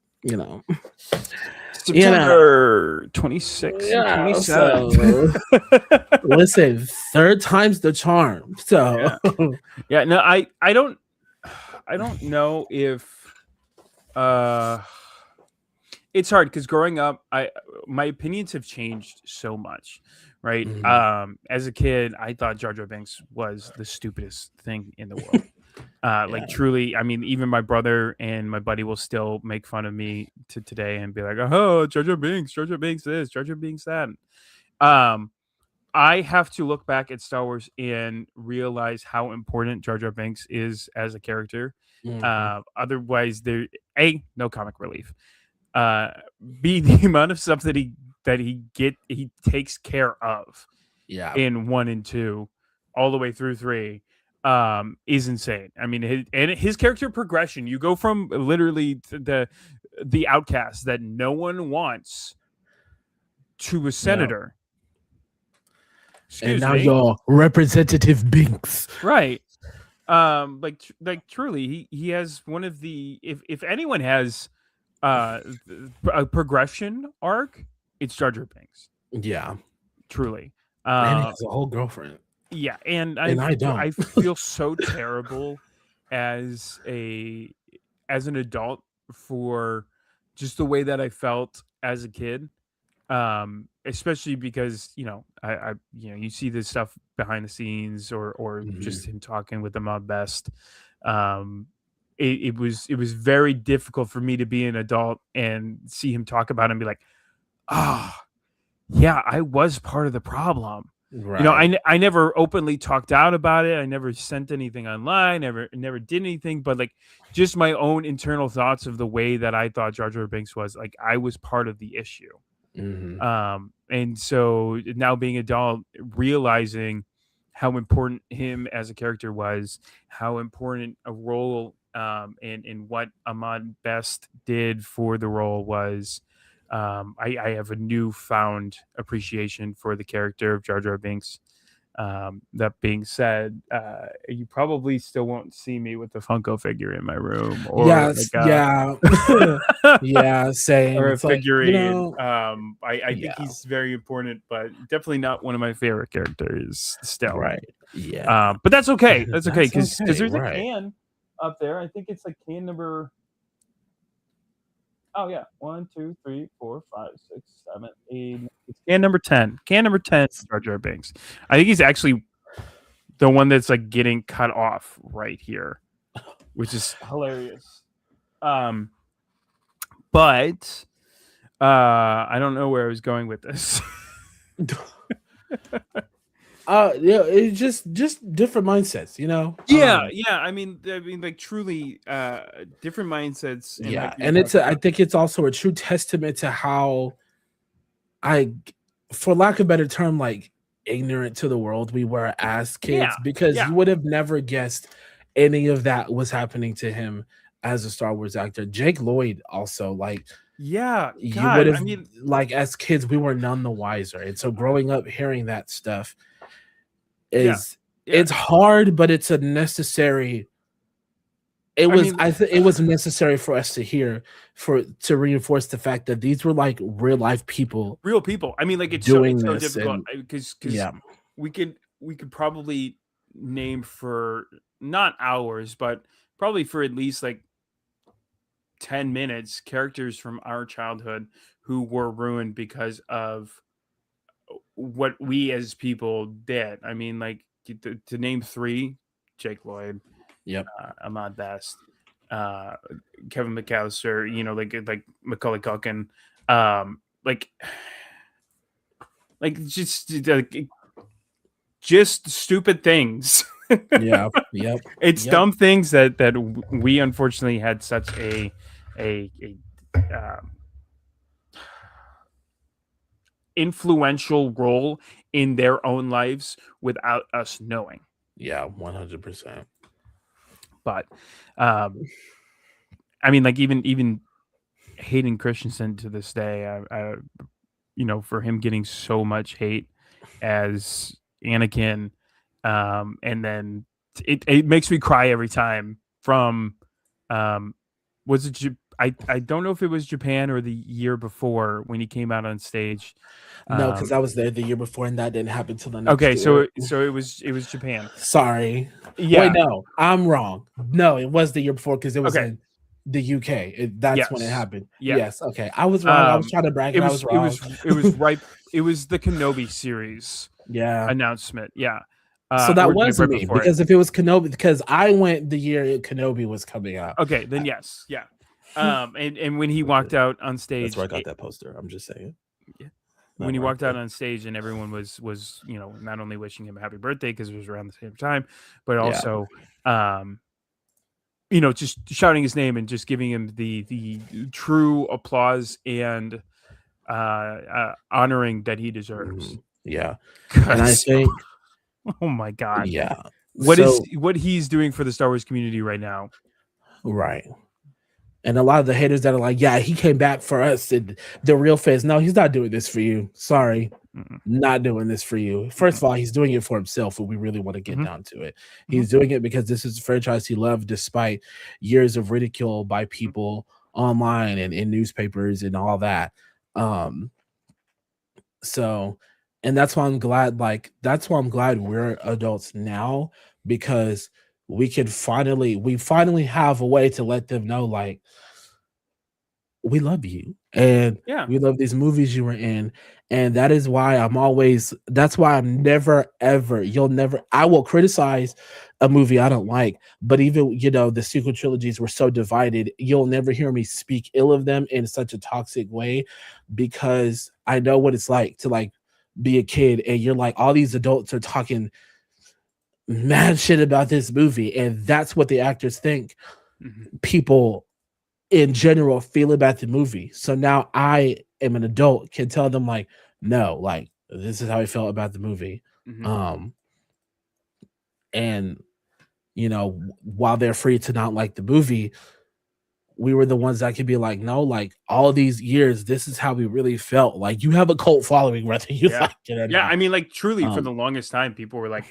September 26th and yeah, 27th. so listen, third time's the charm. So Yeah, no, I don't know if it's hard because growing up, my opinions have changed so much, right? Mhm. As a kid, I thought Jar Jar Binks was the stupidest thing in the world. Like Yeah. truly, I mean, even my brother and my buddy will still make fun of me to today and be like, "Oh, Jar Jar Binks this, Jar Jar Binks that." Um, I have to look back at Star Wars and realize how important Jar Jar Binks is as a character. Mhm. Otherwise, there no comic relief. Uh, B, the amount of stuff that he takes care of Yeah. in 1 and 2, all the way through 3, is insane. I mean, his character progression. You go from literally the outcast that no one wants to a Yeah. senator. And Excuse now me. you're Representative Binks. Right. Like truly, he has one of the, if anyone has a progression arc, it's Jar Jar Binks. Yeah. Truly. And he Uh has a whole girlfriend. yeah, and And I don't. I feel so terrible as an adult for just the way that I felt as a kid. Especially because I you see this stuff behind the scenes, or Mhm. just him talking with the mob best. um it was very difficult for me to be an adult and see him talk about it and be like, ah, yeah, I was part of the problem. Right. I never openly talked out about it. I never sent anything online, never did anything, but like just my own internal thoughts of the way that I thought Jar Jar Binks was, like I was part of the issue. Mhm. And so now being adult, realizing how important him as a character was, how important a role, and what Ahmad Best did for the role was. I have a newfound appreciation for the character of Jar Jar Binks. That being said, you probably still won't see me with the Funko figure in my room, or Yes, like yeah. Yeah, same. or a It's like, figurine. I think yeah, he's very important, but definitely not one of my favorite characters still. right. Yeah. But that's okay. That's okay, That's because okay, there's a right. can up there. I think it's like can number. Oh yeah, 1, 2, 3, 4, 5, 6, 7, 8. It's can number 10. Can number 10. Jar Jar Binks. I think he's actually the one that's like getting cut off right here, which is hilarious. Um, but I don't know where I was going with this. Yeah, it's just different mindsets, Yeah, yeah. I mean, like truly, different mindsets, and like Yeah, you were and talking I about. think it's also a true testament to how I for lack of a better term, like ignorant to the world we were as Yeah, kids, because yeah, you would have never guessed any of that was happening to him as a Star Wars actor. Jake Lloyd also, like, yeah. you would God, have, I mean, like, as kids we were none the wiser, and so growing up hearing that stuff yeah, is yeah, it's hard, but it's a necessary It I was mean, I think it was necessary for us to hear to reinforce the fact that these were like real life people real people. I mean, like doing it's so this, difficult and because yeah, we could probably name for not hours, but probably for at least like 10 minutes characters from our childhood who were ruined because of what we as people did. I mean, like to name three: Jake Lloyd, yep, Ahmad Best, uh, Kevin McAllister. You know, like Macaulay Culkin. Like just stupid things. yeah, yep, It's yep, dumb things that we unfortunately had such a influential role in their own lives without us knowing. yeah, 100%. But um, I mean, like even Hayden Christensen to this day, for him getting so much hate as Anakin, and then it makes me cry every time. From was it I don't know if it was Japan or the year before when he came out on stage. No, because Um, I was there the year before, and that didn't happen till the next okay, so year. it was Japan. Sorry. Wait, Yeah. no, I'm wrong. No, it was the year before because it was Okay. in the UK. That's when it Yes. happened. Yeah. Yes. Okay. I was wrong. I was trying to It bracket. I was was it wrong. was it was right. It was the Kenobi series Yeah. announcement. Yeah. So that Or like was right me before it. because if it was Kenobi, because I went the year Kenobi was coming out. Okay, then yes, yeah. And when he walked out on That's where stage, I got that poster. I'm just saying. yeah, when That he right walked out there. on stage and everyone was not only wishing him a happy birthday because it was around the same time, but Yeah. also just shouting his name and just giving him the true applause and honoring that he deserves. Yeah. And I 'Cause, think, oh my god, yeah. So, what he's doing for the Star Wars community right now. right. And a lot of the haters that are like, yeah, he came back for us. And the real fans, no, he's not doing this for you. Sorry. Mm-mm, Not doing this for you. First mm-mm, of all, he's doing it for himself, if we really want to get mhm, down to it. mhm, He's doing it because this is a franchise he loved, despite years of ridicule by mhm, people online and in newspapers and all that. Um, so and that's why I'm glad we're adults now, because we finally have a way to let them know, like, we love you and yeah, we love these movies you were in. And that is why that's why I'm never ever you'll never I will criticize a movie I don't like, but even the sequel trilogies were so divided, you'll never hear me speak ill of them in such a toxic way, because I know what it's like to like be a kid and you're like, all these adults are talking mad shit about this movie, and that's what the actors think mhm, people in general feel about the movie. So now I am an adult, can tell them, like, no, like, this is how I felt about the movie. mhm. Um, and while they're free to not like the movie, we were the ones that could be like, no, like, all these years, this is how we really felt. Like, you have a cult following, whether you Yeah. like it or Yeah, I not. mean, like, truly, for Um, the longest time, people were like,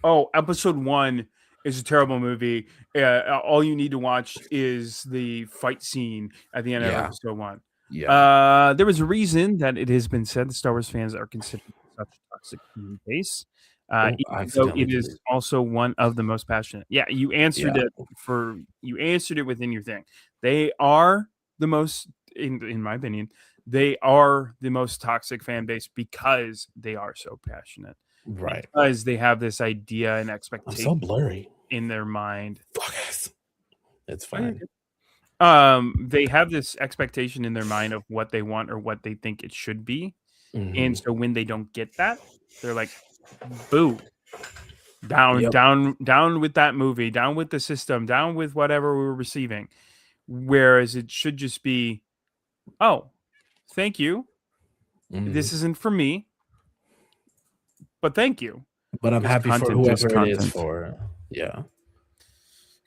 "Oh, episode 1 is a terrible movie. All you need to watch is the fight scene at the end of yeah, episode 1." yeah, There was a reason that it has been said that Star Wars fans are considered such a toxic fan base, oh, I even though accidentally it did it. is also one of the most passionate. Yeah, Yeah, you answered it within your thing. They are the most, in my opinion, they are the most toxic fan base because they are so passionate, right. because they have this idea and I'm expectation so blurry. in their mind. Fuck it. It's Oh, you're fine. good. They have this expectation in their mind of what they want or what they think it should be, and Mhm. so when they don't get that, they're like, "Boo! Down, Yep. down, down with that movie, down with the system, down with whatever we're receiving." Whereas it should just be, "Oh, thank you. Mhm. This isn't for me, but thank you." But I'm Because happy for content is whoever it is content. for. Yeah.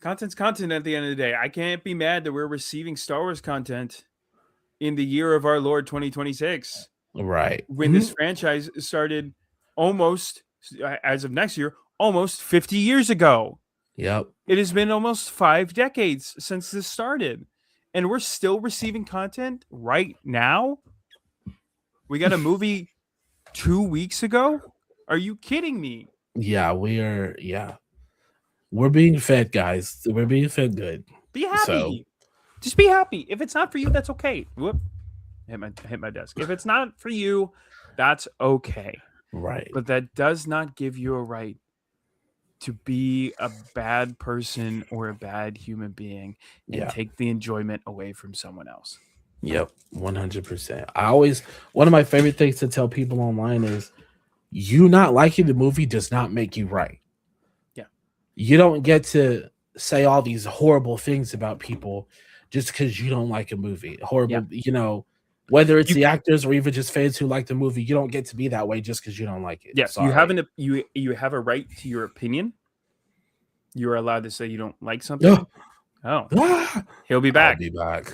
Content's content at the end of the day. I can't be mad that we're receiving Star Wars content in the year of our Lord 2026, Right. when this franchise started almost, as of next year, almost 50 years ago. Yep. It has been almost 5 decades since this started, and we're still receiving content right now. We got a movie 2 weeks ago. Are you kidding me? Yeah, we are. Yeah, we're being fed, guys. We're being fed good. Be So happy. Just be happy. If it's not for you, that's okay. Whoop. Hit my desk. If it's not for you, that's okay. right. But that does not give you a right to be a bad person or a bad human being and Yeah. take the enjoyment away from someone else. Yep. 100%. I always one of my favorite things to tell people online is you not liking the movie does not make you right. Yeah. You don't get to say all these horrible things about people just because you don't like a movie. Horrible, whether it's the actors or even just fans who like the movie, you don't get to be that way just because you don't like it. Yes, Sorry. you have a right to your opinion. You are allowed to say you don't like something. Oh, he'll be back. I'll be back.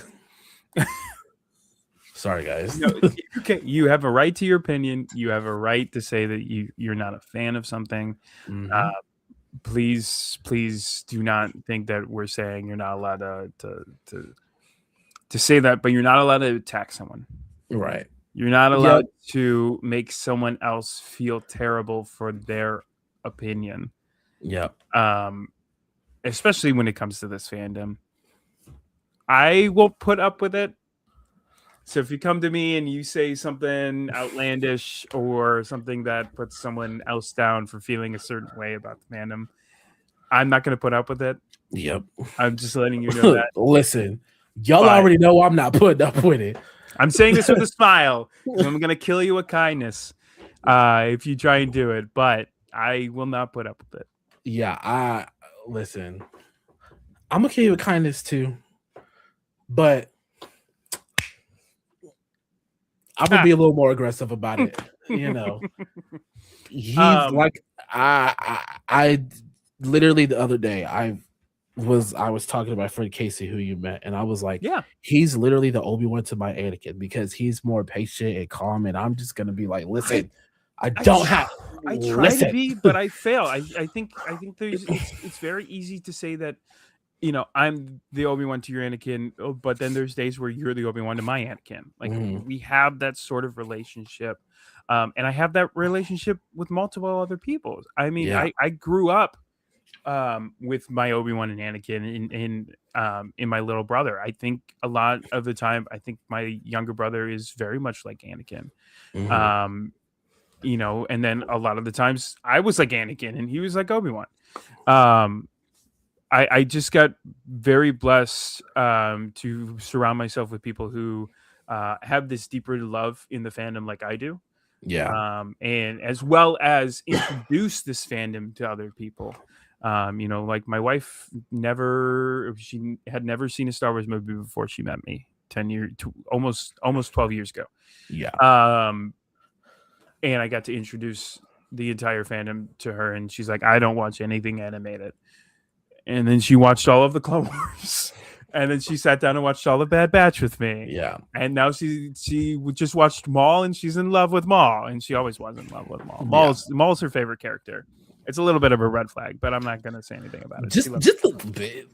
Sorry, guys. No, okay, you have a right to your opinion. You have a right to say that you're not a fan of something. Mhm. Please do not think that we're saying you're not allowed to say that, but you're not allowed to attack someone. Right. You're not allowed to make someone else feel terrible for their opinion. Yep. Especially when it comes to this fandom. I won't put up with it. So if you come to me and you say something outlandish or something that puts someone else down for feeling a certain way about the fandom, I'm not going to put up with it. Yep. I'm just letting you know that. Listen, y'all already know I'm not putting up with it. I'm saying this with a smile. I'm going to kill you with kindness if you try and do it, but I will not put up with it. Yeah, listen. I'm going to kill you with kindness too, but I'm gonna be a little more aggressive about it. He's like I literally the other day I was talking to my friend Casey, who you met, and I was like, yeah, he's literally the Obi-Wan to my Anakin because he's more patient and calm, and I'm just gonna be like, listen, I try to be, but I fail. I think there's it's very easy to say that. I'm the Obi-Wan to your Anakin, but then there's days where you're the Obi-Wan to my Anakin. Like we have that sort of relationship, and I have that relationship with multiple other people. I mean, I grew up with my Obi-Wan and Anakin in my little brother. I think a lot of the time, I think my younger brother is very much like Anakin. And then a lot of the times I was like Anakin and he was like Obi-Wan. I just got very blessed to surround myself with people who have this deeper love in the fandom like I do. Yeah. And as well as introduce this fandom to other people. Like my wife she had never seen a Star Wars movie before she met me 10 years, almost 12 years ago. Yeah. And I got to introduce the entire fandom to her, and she's like, I don't watch anything animated. And then she watched all of the Clone Wars. And then she sat down and watched all the Bad Batch with me. Yeah. And now she just watched Maul, and she's in love with Maul. And she always was in love with Maul. Maul's her favorite character. It's a little bit of a red flag, but I'm not going to say anything about it. Just a little bit.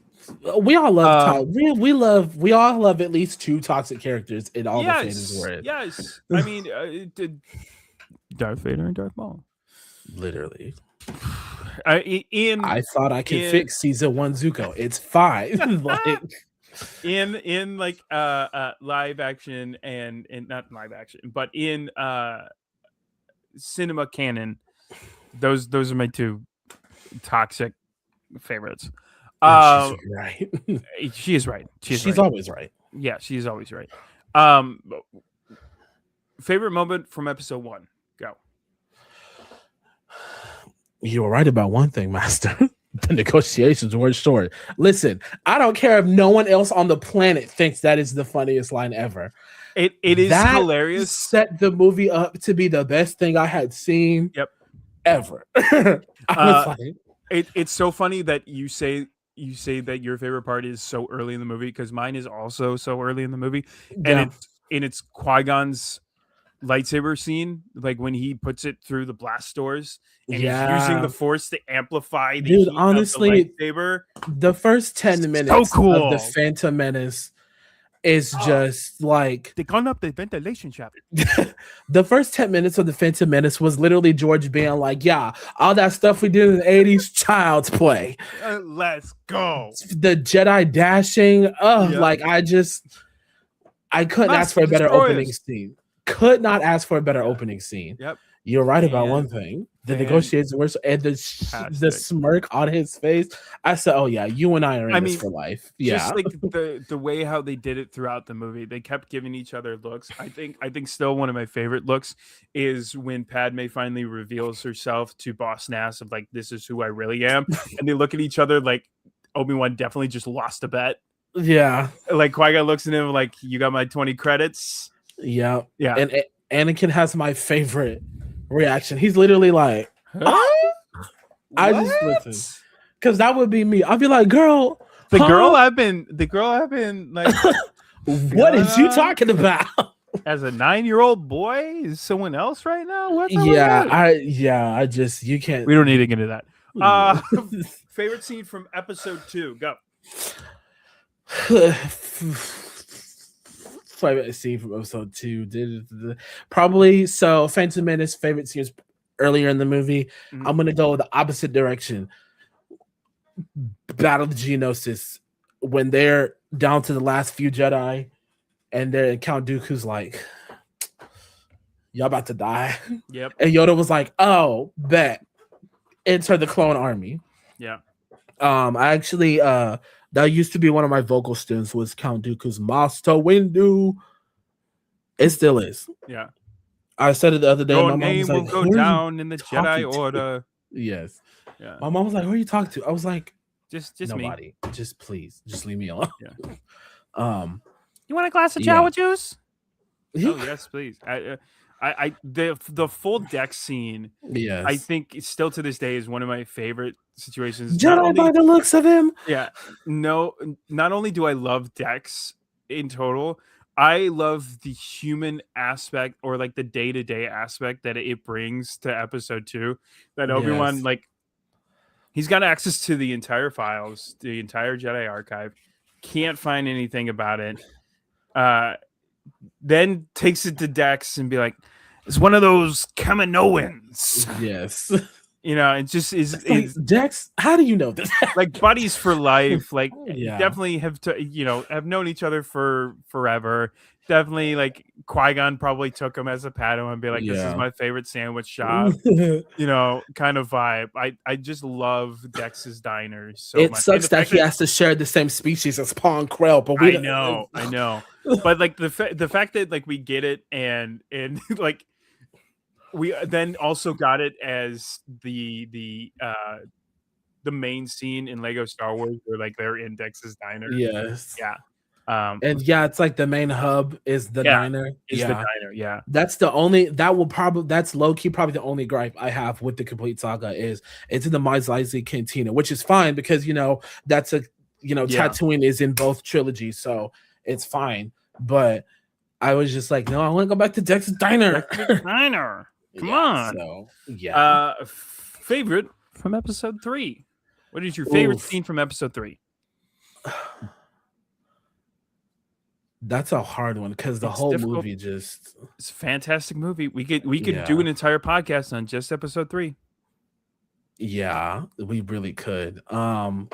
We all love we all love at least two toxic characters in all the fandoms we're in. Yes. I mean, Darth Vader and Darth Maul. Literally. I thought I could fix season 1 Zuko. It's fine. in live action and not live action, but in cinema canon, those are my two toxic favorites. She's right. She is right. She's always right. Yeah, she is always right. Favorite moment from episode 1. Go. You were right about one thing, Master. The negotiations were short. Listen, I don't care if no one else on the planet thinks that is the funniest line ever. It is hilarious. Set the movie up to be the best thing I had seen ever. I was like, it's so funny that you say that your favorite part is so early in the movie, because mine is also so early in the movie. And it's Qui-Gon's lightsaber scene, like when he puts it through the blast doors and he's using the Yeah. force to amplify the Dude, heat of the honestly, lightsaber. the first 10 So minutes of the cool. Phantom Menace is just like They gone up the ventilation shaft. the first 10 minutes of the Phantom Menace was literally George being like, yeah, all that stuff we did in the 80s, child's play. Let's go. The Jedi dashing, Yep. like I couldn't ask for a better opening scene. Could not ask for a better opening scene. Yep. You're right about one thing. The negotiations were and the smirk on his face. I said, "Oh yeah, you and I are in this for life." Yeah, just like the way how they did it throughout the movie, they kept giving each other looks. I think still one of my favorite looks is when Padme finally reveals herself to Boss Nass of like, "This is who I really am," and they look at each other like Obi-Wan definitely just lost a bet. Yeah, like Qui-Gon looks at him like, "You got my 20 credits." Yeah, yeah. And Anakin has my favorite reaction. He's literally like, I just listen, because that would be me. I'd be like, "Girl, the girl I've been like, what is you talking about?" As a 9-year-old boy, is someone else right now? What's I just you can't. We don't need to get into that. Favorite scene from episode 2? Go. Favorite scene from episode 2. Probably so. Phantom Menace favorite scenes earlier in the movie. Mm-hmm. I'm gonna go the opposite direction. Battle of the Geonosis, when they're down to the last few Jedi, and they're Count Dooku's like, "Y'all about to die." Yep. And Yoda was like, "Oh, bet." Enter the clone army. Yeah. I actually that used to be one of my vocal stints was Count Dooku's Master Windu. It still is. Yeah. I said it the other day. Your my mom name was like, will go down in the Jedi Order. Yes. Yeah. My mom was like, "Who are you talking to?" I was like, just nobody. Me. Just please, just leave me alone. Yeah. You want a glass of Jawa juice? Oh yes, please. The full deck scene. Yes. I think still to this day is one of my favorite situations. Jedi by the looks of him. Yeah. No, not only do I love decks in total, I love the human aspect or like the day-to-day aspect that it brings to episode 2. That Obi-Wan, like, he's got access to the entire files, the entire Jedi archive, can't find anything about it. Then takes it to Dex and be like, "It's one of those Kaminoans." Yes. You know, it just is Dex. How do you know this? Like buddies for life. Like definitely have have known each other for forever. Definitely like Qui-Gon probably took him as a Padawan and be like, "This is my favorite sandwich shop." Kind of vibe. I just love Dex's Diner so much. It sucks that he has to share the same species as Paul and Krell, but I know. But like the fact that like we get it and like we then also got it as the main scene in Lego Star Wars where like they're in Dex's Diner. Yes. Yeah. And it's like the main hub is the diner. The diner. Yeah. That's low key probably the only gripe I have with the complete saga is it's in the Mos Eisley Cantina, which is fine because that's a Tatooine is in both trilogies, so it's fine. But I was just like, no, I want to go back to Dex's Diner. Come on. So, favorite from episode 3. What is your favorite scene from episode 3? That's a hard one because the whole movie it's a fantastic movie. We could do an entire podcast on just episode 3. Yeah, we really could. I'm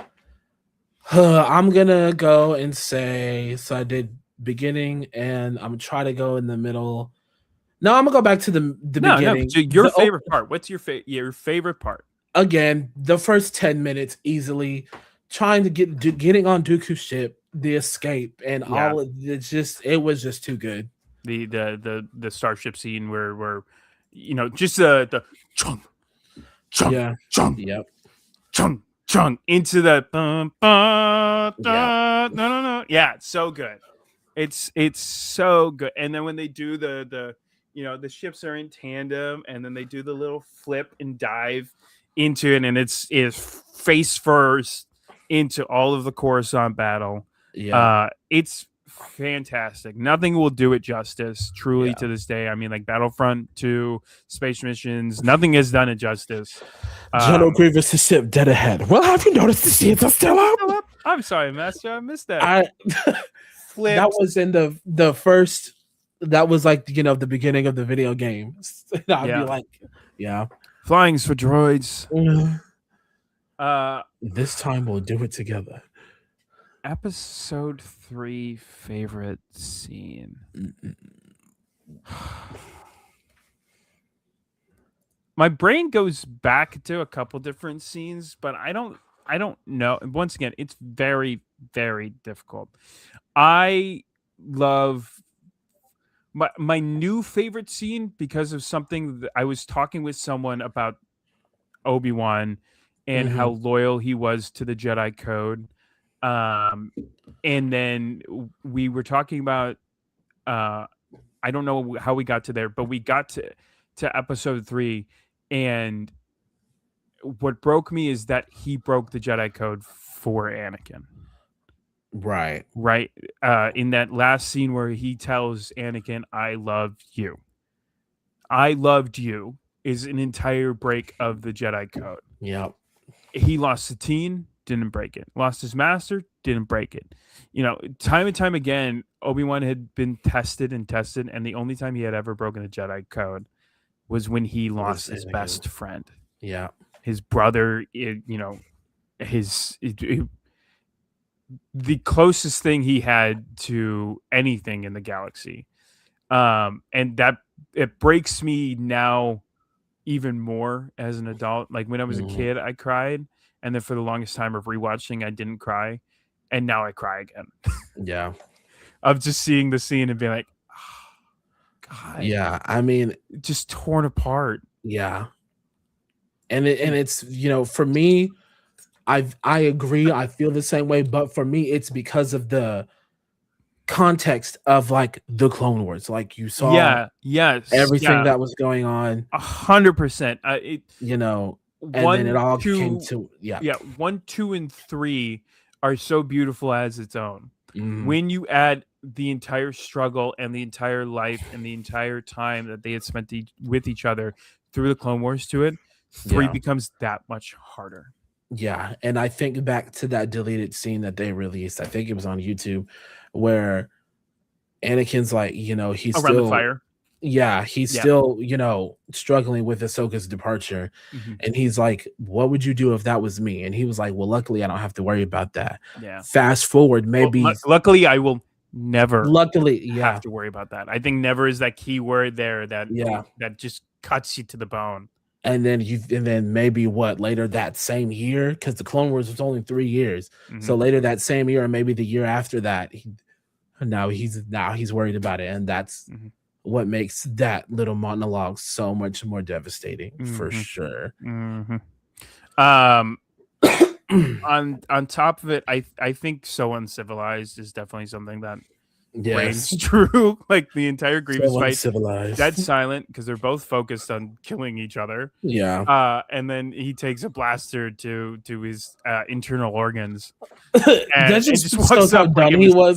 gonna go and say so I did beginning and I'm gonna try to go in the middle. No, I'm gonna go back to the beginning. No, your favorite part. What's your favorite part? Again, the first 10 minutes easily trying to getting on Dooku's ship, the escape, and all of it was just too good. The starship scene where just the chung chung yep chung chung into the no it's so good. It's so good. And then when they do the ships are in tandem and then they do the little flip and dive into it and it's face first into all of the Coruscant battle. It's fantastic. Nothing will do it justice, truly, to this day. I mean, like Battlefront 2, Space Missions, nothing has done it justice. General Grievous' ship dead ahead. Well, have you noticed the seeds are still up? I'm sorry, Master. I missed that. That was in the first. That was like the beginning of the video game. I'd be like, yeah, flying's for droids. This time we'll do it together. Episode 3 favorite scene. My brain goes back to a couple different scenes, but I don't know. Once again, it's very, very difficult. I love my new favorite scene because of something that I was talking with someone about Obi-Wan and how loyal he was to the Jedi Code. And then we were talking about I don't know how we got to there, but we got to episode 3, and what broke me is that he broke the Jedi Code for Anakin. Right. In that last scene where he tells Anakin, I love you. I loved you is an entire break of the Jedi Code. Yep. He lost Satine, didn't break it. Lost his master, didn't break it. Time and time again, Obi-Wan had been tested, and the only time he had ever broken the Jedi Code was when he lost his best friend. Yeah. His brother, the closest thing he had to anything in the galaxy. And that it breaks me now even more as an adult. Like when I was a kid, I cried. And then for the longest time of rewatching, I didn't cry. And now I cry again. Yeah. Of just seeing the scene and being like, oh, God. Yeah. I mean, just torn apart. Yeah. And it's, for me, I agree. I feel the same way. But for me, it's because of the context of like the Clone Wars. Like you saw everything that was going on. 100%. And then it all came to 1, 2, and 3 are so beautiful as its own. When you add the entire struggle and the entire life and the entire time that they had spent with each other through the Clone Wars to it, 3 becomes that much harder. Yeah, and I think back to that deleted scene that they released. I think it was on YouTube, where Anakin's like, he's around still the fire. Yeah, he's still, struggling with Ahsoka's departure. And he's like, what would you do if that was me? And he was like, well, luckily I don't have to worry about that. Yeah. Fast forward, maybe. Well, luckily I will never have to worry about that. I think never is that key word there that just cuts you to the bone. And then maybe later that same year, because the Clone Wars was only 3 years. So later that same year, or maybe the year after that, now he's worried about it. And that's what makes that little monologue so much more devastating, for sure. On top of it, I think So Uncivilized is definitely something that reigns true. Like the entire Grievous fight, dead silent because they're both focused on killing each other. Yeah. And then he takes a blaster to his internal organs. And that just walks up.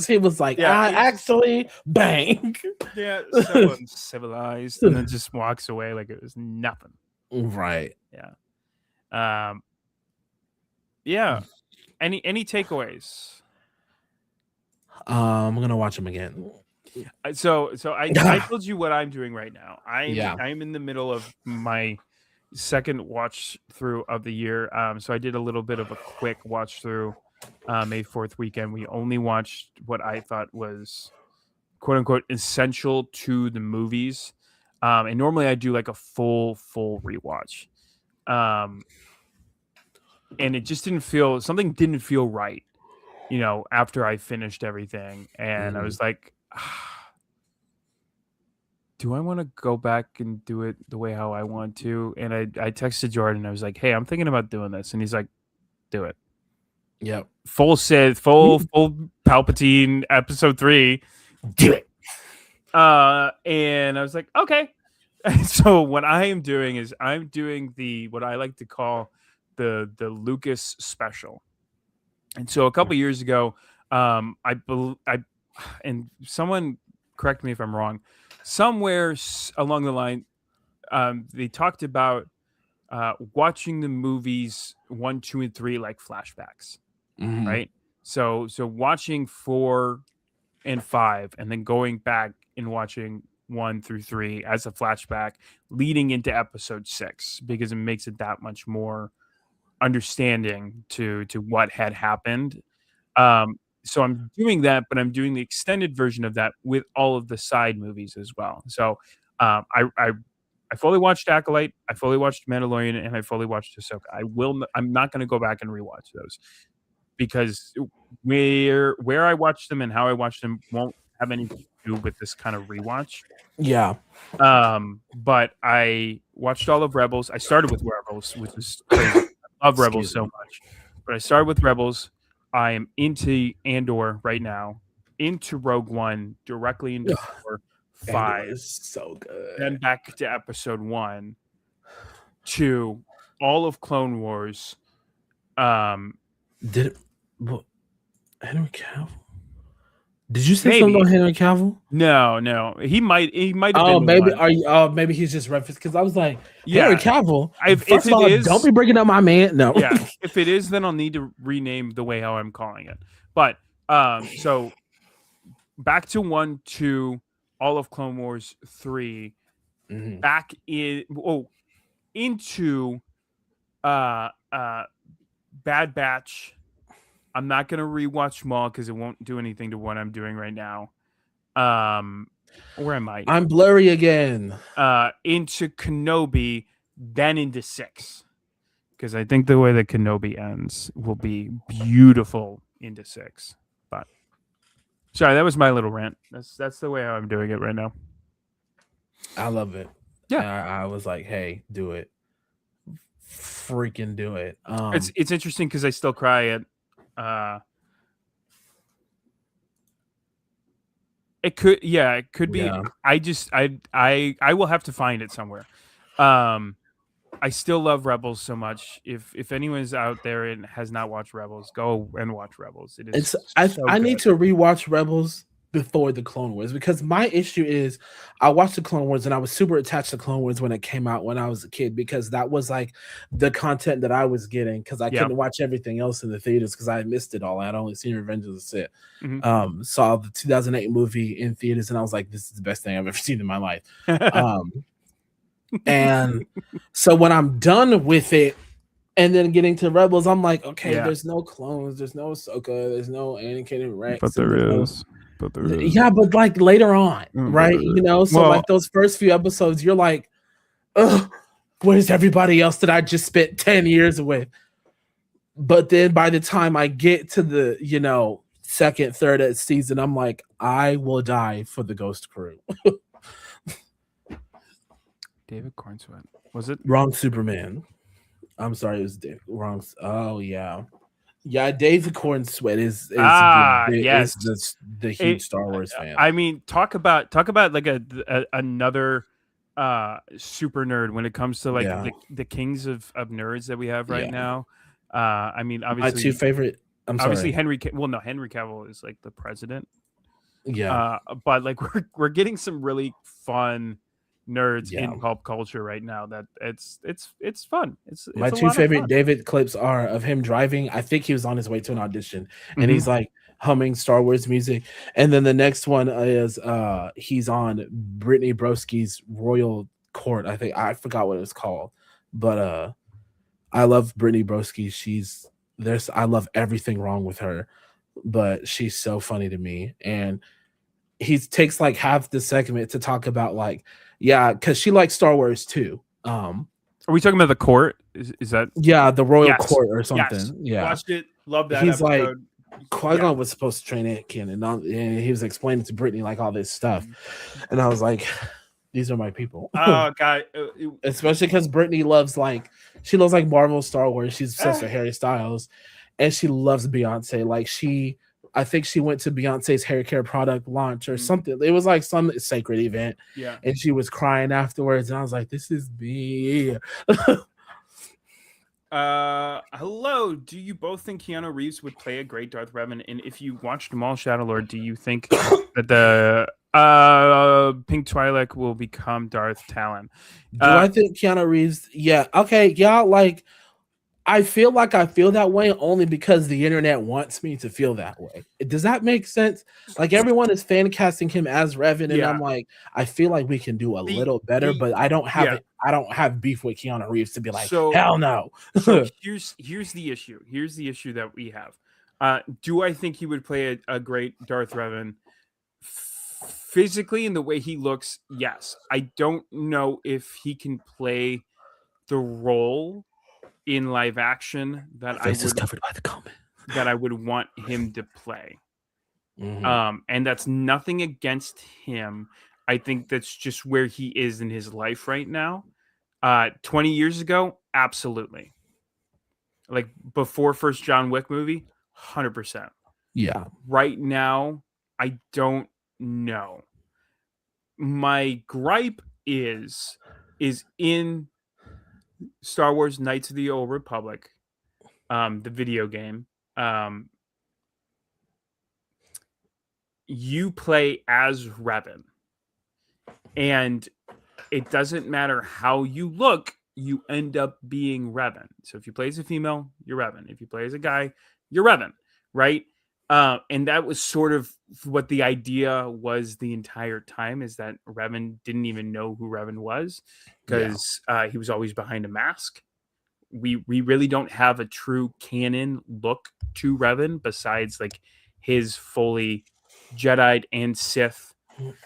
He was like, actually, bang. Yeah, So Uncivilized, and then just walks away like it was nothing. Right. Yeah. Yeah. Any takeaways? I'm gonna watch them again. So I told you what I'm doing right now. I'm in the middle of my second watch through of the year. So I did a little bit of a quick watch through May 4th weekend. We only watched what I thought was quote unquote essential to the movies. And normally I do like a full rewatch. And it just didn't feel right. After I finished everything, and I was like, do I want to go back and do it the way how I want to? And I texted Jordan. I was like, hey, I'm thinking about doing this. And he's like, do it. Yep. Full Sith, full Palpatine, episode 3. Do it. And I was like, okay. So what I am doing is I'm doing what I like to call the Lucas special. And so a couple years ago, I and someone correct me if I'm wrong, somewhere along the line, they talked about watching the movies 1, 2, and 3 like flashbacks, right? So watching 4 and 5, and then going back and watching 1 through 3 as a flashback, leading into episode 6, because it makes it that much more understanding to what had happened. So I'm doing that, but I'm doing the extended version of that with all of the side movies as well. So I fully watched Acolyte, I fully watched Mandalorian, and I fully watched Ahsoka. I'm not going to go back and rewatch those, because where I watched them and how I watched them won't have anything to do with this kind of rewatch. Yeah. But I watched all of Rebels. I started with Rebels, which is crazy. I love Rebels so much. But I started with Rebels. I am into Andor right now, into Rogue One, directly into 4, 5. Andor is so good. Then back to episode 1, 2, all of Clone Wars. Henry Cavill? Did you say something about Henry Cavill? No. He might have been. Maybe one. Maybe he's just referenced, because I was like, Henry Cavill. If it is, don't be bringing up my man. No. Yeah. If it is, then I'll need to rename the way how I'm calling it. But so back to 1, 2, all of Clone Wars 3, back into Bad Batch. I'm not going to rewatch Maul because it won't do anything to what I'm doing right now. Or am I? I'm blurry again. Into Kenobi, then into 6. Because I think the way that Kenobi ends will be beautiful into 6. But sorry, that was my little rant. That's the way how I'm doing it right now. I love it. Yeah. I was like, hey, do it. Freaking do it. It's interesting because I still cry at it could be. Yeah. I will have to find it somewhere. I still love Rebels so much. If anyone's out there and has not watched Rebels, go and watch Rebels. It is I need to rewatch Rebels before the Clone Wars, because my issue is I watched the Clone Wars and I was super attached to Clone Wars when it came out when I was a kid, because that was like the content that I was getting, because I couldn't watch everything else in the theaters because I had missed it all. I had only seen Revenge of the Sith. Saw the 2008 movie in theaters and I was like, this is the best thing I've ever seen in my life. And so when I'm done with it and then getting to Rebels, I'm like, okay, there's no clones, there's no Ahsoka, there's no Anakin and Rex. But there is. Yeah, but like later on, right? You know, so like those first few episodes, you're like, ugh, where's everybody else that I just spent 10 years with? But then by the time I get to the, second, third season, I'm like, I will die for the Ghost Crew. David Cornsweet. Was it? Wrong Superman. I'm sorry, it was wrong. Oh, yeah. Yeah, David Cornsweet is the huge Star Wars fan. I mean, talk about like another super nerd when it comes to like the kings of nerds that we have right now. I mean, obviously, my two favorite. Obviously, Henry Cavill is like the president. Yeah, but like we're getting some really fun nerds in pop culture right now that it's fun. It's my two favorite David clips are of him driving. I think he was on his way to an audition and he's like humming Star Wars music, and then the next one is he's on Brittany Broski's Royal Court. I forgot what it was called, but I love Brittany Broski. I love everything wrong with her, but she's so funny to me. And he takes like half the segment to talk about like, because she likes Star Wars too. Are we talking about the court? Is that the Royal Court or something? Yes. Yeah, watched it. Love that. He's episode. Like Qui-Gon was supposed to train Anakin, and he was explaining to Brittany like all this stuff, and I was like, these are my people. Oh God, especially because Brittany loves like Marvel, Star Wars. She's obsessed with Harry Styles, and she loves Beyonce. Like I think she went to Beyonce's hair care product launch or something. It was like some sacred event. Yeah. And she was crying afterwards. And I was like, this is me. Hello. Do you both think Keanu Reeves would play a great Darth Revan? And if you watched Maul Shadow Lord, do you think that the Pink Twi'lek will become Darth Talon? Do I think Keanu Reeves? Yeah. Okay. Yeah. Like, I feel like I feel that way only because the internet wants me to feel that way. Does that make sense? Like everyone is fan casting him as Revan, and Yeah. I'm like, I feel like we can do a little better, but I don't have it. I don't have beef with Keanu Reeves to be like, hell no. So here's the issue. Here's the issue that we have. Do I think he would play a great Darth Revan? Physically and the way he looks, yes. I don't know if he can play the role in live action that I would covered by the comment. that I would want him to play. Mm-hmm. And that's nothing against him. I think that's just where he is in his life right now. 20 years ago, absolutely. Like before first John Wick movie, 100%. Yeah. Right now, I don't know. My gripe is in Star Wars Knights of the Old Republic, the video game. You play as Revan, and it doesn't matter how you look, you end up being Revan. So if you play as a female, you're Revan. If you play as a guy, you're Revan, right? And that was sort of what the idea was the entire time, is that Revan didn't even know who Revan was because he was always behind a mask. We really don't have a true canon look to Revan besides like his fully Jedi and Sith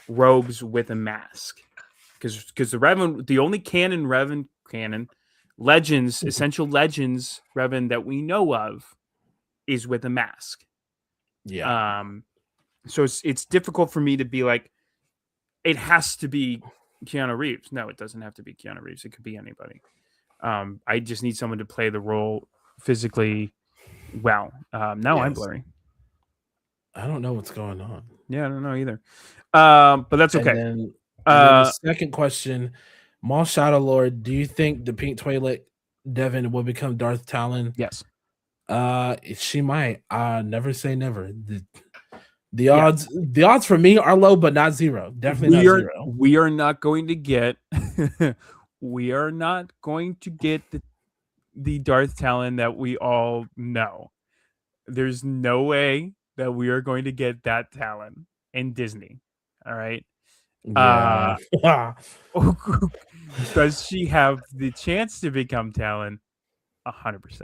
robes with a mask. Because the only canon legends, essential legends Revan that we know of is with a mask. Yeah. So it's difficult for me to be like, it has to be Keanu Reeves. No, it doesn't have to be Keanu Reeves. It could be anybody. I just need someone to play the role physically well. Now I'm blurry. I don't know what's going on. Yeah, I don't know either. But that's okay. And then the second question, Maul Shadow Lord, do you think the Pink Twi'lek Devin will become Darth Talon? Yes. She might. Never say never. The odds for me are low, but not zero. Definitely not zero. We are not going to get we are not going to get the Darth Talon that we all know. There's no way that we are going to get that Talon in Disney. All right. Yeah. Does she have the chance to become Talon? 100%.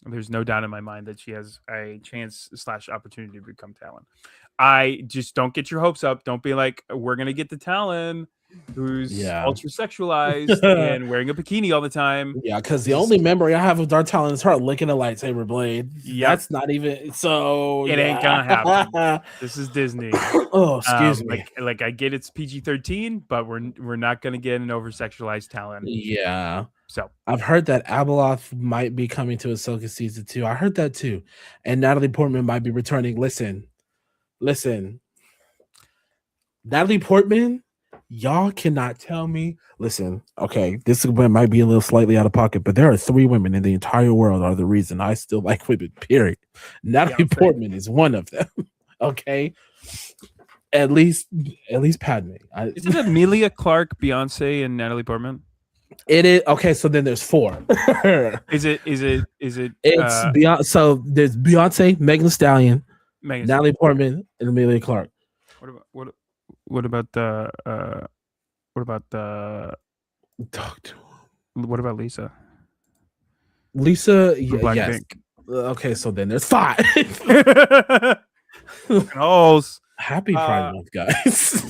There's no doubt in my mind that she has a chance / opportunity to become Talon. I just don't get your hopes up. Don't be like, we're going to get the Talon who's ultra sexualized and wearing a bikini all the time. Yeah, because the only memory I have of Darth Talon is her licking a lightsaber blade. Yep. That's not even so. It ain't gonna happen. This is Disney. Oh, excuse me. Like I get it's PG-13, but we're not gonna get an over sexualized Talon. Yeah. So I've heard that Abeloth might be coming to Ahsoka season 2. I heard that too, and Natalie Portman might be returning. Listen. Natalie Portman, y'all cannot tell me. Listen, okay, this might be a little slightly out of pocket, but there are 3 women in the entire world are the reason I still like women, period. Natalie Portman is one of them. Okay. At least Padme. Is it Emilia Clarke, Beyonce, and Natalie Portman? It is okay. So then there's 4. Is it? It's Beyonce. So there's Beyonce, Megan Thee Stallion, Natalie Portman, and Emilia Clarke. What about Lisa? Lisa, yes. Okay, so then there's 5. Happy Pride Month, guys.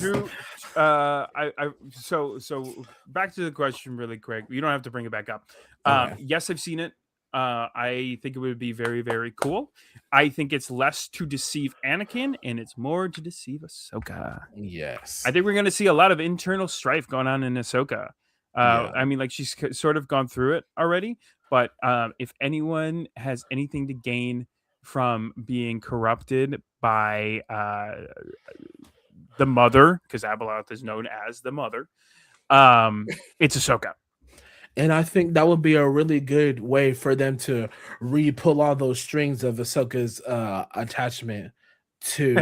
So back to the question really quick. You don't have to bring it back up. Yes, I've seen it. I think it would be very, very cool. I think it's less to deceive Anakin and it's more to deceive Ahsoka. Yes. I think we're going to see a lot of internal strife going on in Ahsoka. I mean, like she's sort of gone through it already, but if anyone has anything to gain from being corrupted by the mother, because Abeloth is known as the mother, it's Ahsoka. And I think that would be a really good way for them to re-pull all those strings of Ahsoka's attachment to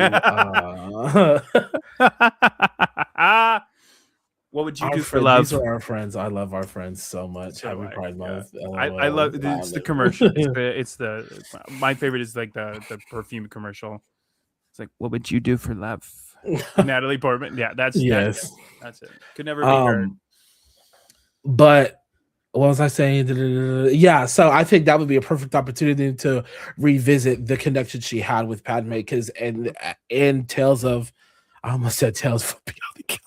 What would you our do for friend. These love? are our friends. I love our friends so much. So Happy Pride yeah, Month. I LOL. love it's the commercial. It's the my favorite is like the perfume commercial. It's like, what would you do for love? Natalie Portman. Yeah, that's it. Yes. That's it. Could never be her. Um, but what was I saying? Yeah, so I think that would be a perfect opportunity to revisit the connection she had with Padme, because in Tales of, I almost said Tales from Beyond the Galaxy,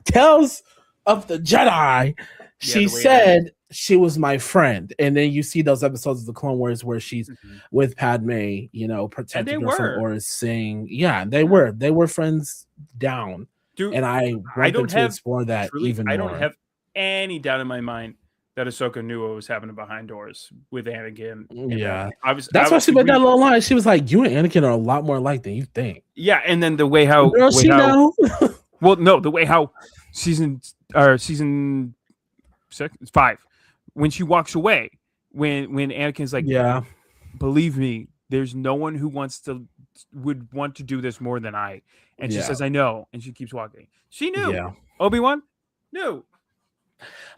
Tales of the Jedi, Yeah, she the way it ended. said she was my friend, and then you see those episodes of the Clone Wars where she's Mhm. with Padme, And they protecting her from were. Aurra Singh. Yeah, Yeah. they were friends down, Dude, and I I want them don't to have explore that truly. even I don't more. have any doubt in my mind that Ahsoka knew what was happening behind doors with Anakin and Yeah. Padme. That's why she Obviously, made that little line. She was like, "You and Anakin are a lot more alike than you think." yeah, and then the way how Girl, she know. well, no, the way how season 5, when she walks away, when Anakin's like, Yeah. believe me, there's no one who would want to do this more than I. And she Yeah. says, I know, and she keeps walking. She knew. Yeah. Obi-Wan knew.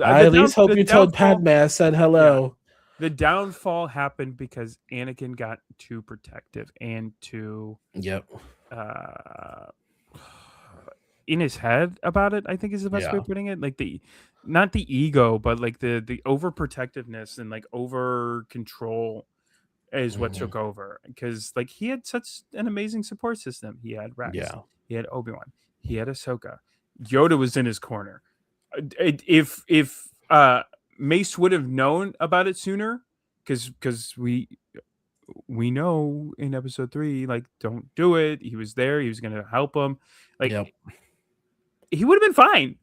I at least hope The you told downfall. Padme I said Yeah, hello. the downfall happened because Anakin got too protective and too Yep. uh in his head about it, I think is the best way Yeah. of putting it. Like not the ego, but like the overprotectiveness and like over control is what Mhm. took over. Because like he had such an amazing support system. He had Rex, Yeah. he had Obi-Wan, he had Ahsoka. Yoda was in his corner. If Mace would have known about it sooner, because we know in episode 3, like, don't do it. He was there. He was going to help him. Like, Yep. he would have been fine.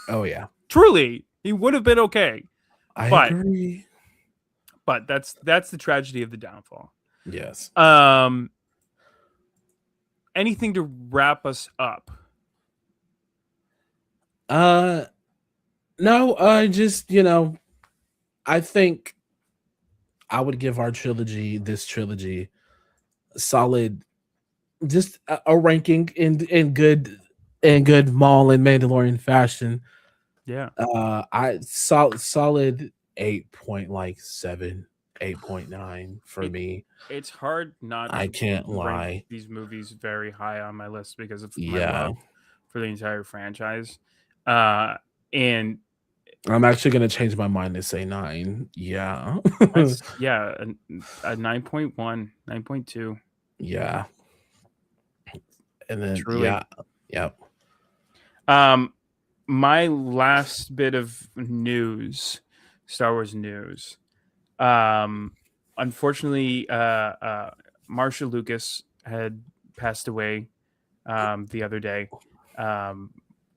Oh yeah. Truly, he would have been okay. I But agree. that's the tragedy of the downfall. Yes. Anything to wrap us up? No, just, I think I would give this trilogy solid, just a ranking in good Maul and Mandalorian fashion. Yeah. I solid 8.7, 8.9 for me. It's hard not I to can't rank lie. these movies very high on my list because of my Yeah. love for the entire franchise. And I'm actually gonna change my mind to say 9. Yeah. that's a 9.1, 9.2. Yeah. And then Truly. Yep. My last bit of news, Star Wars news. Unfortunately, Marsha Lucas had passed away the other day.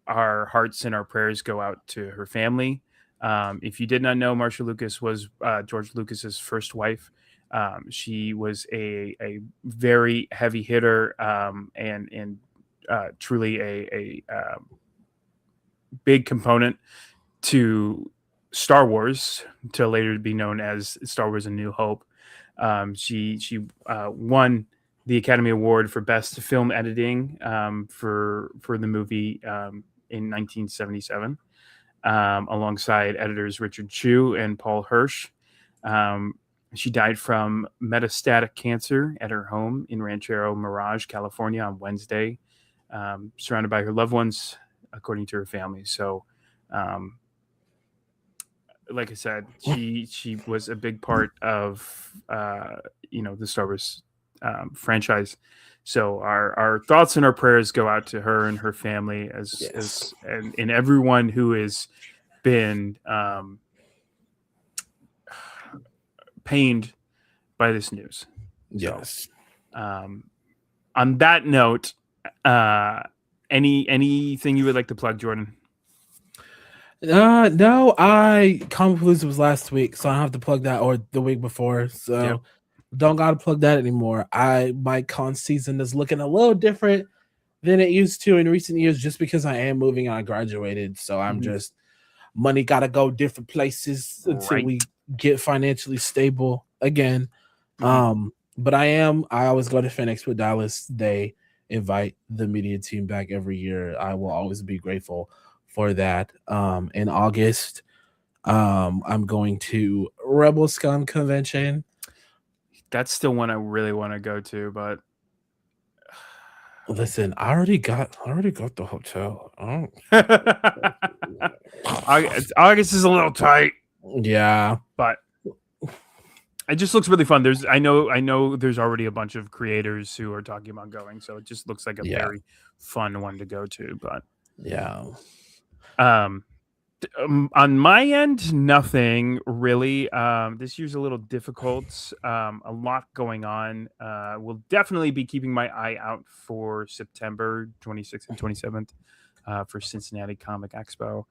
Our hearts and our prayers go out to her family. If you did not know, Marsha Lucas was George Lucas's first wife. She was a very heavy hitter and truly a big component to Star Wars, to later be known as Star Wars: A New Hope. She won the Academy Award for Best Film Editing for the movie in 1977, alongside editors Richard Chew and Paul Hirsch. She died from metastatic cancer at her home in Ranchero Mirage, California, on Wednesday, surrounded by her loved ones, according to her family. So, like I said, she was a big part of the Star Wars franchise. So our thoughts and our prayers go out to her and her family, and everyone who has been pained by this news. Yes. So, on that note, anything you would like to plug, Jordan? No, Comic Palooza was last week, so I don't have to plug that, or the week before. So Yep. don't gotta plug that anymore. My con season is looking a little different than it used to in recent years, just because I am moving and I graduated. So I'm just money got to go different places until Right. we get financially stable again. Mhm. But I always go to Fan Expo Dallas. They invite the media team back every year. I will always be grateful for that. In August, I'm going to Rebel Scum Convention. That's still one I really want to go to, but Listen, I already got the hotel. Oh. August is a little tight, Yeah, but it just looks really fun. I know there's already a bunch of creators who are talking about going, so it just looks like a yeah, very fun one to go to. But yeah. um, on my end, nothing really. This year's a little difficult. A lot going on. We'll definitely be keeping my eye out for September 26th and 27th for Cincinnati Comic Expo.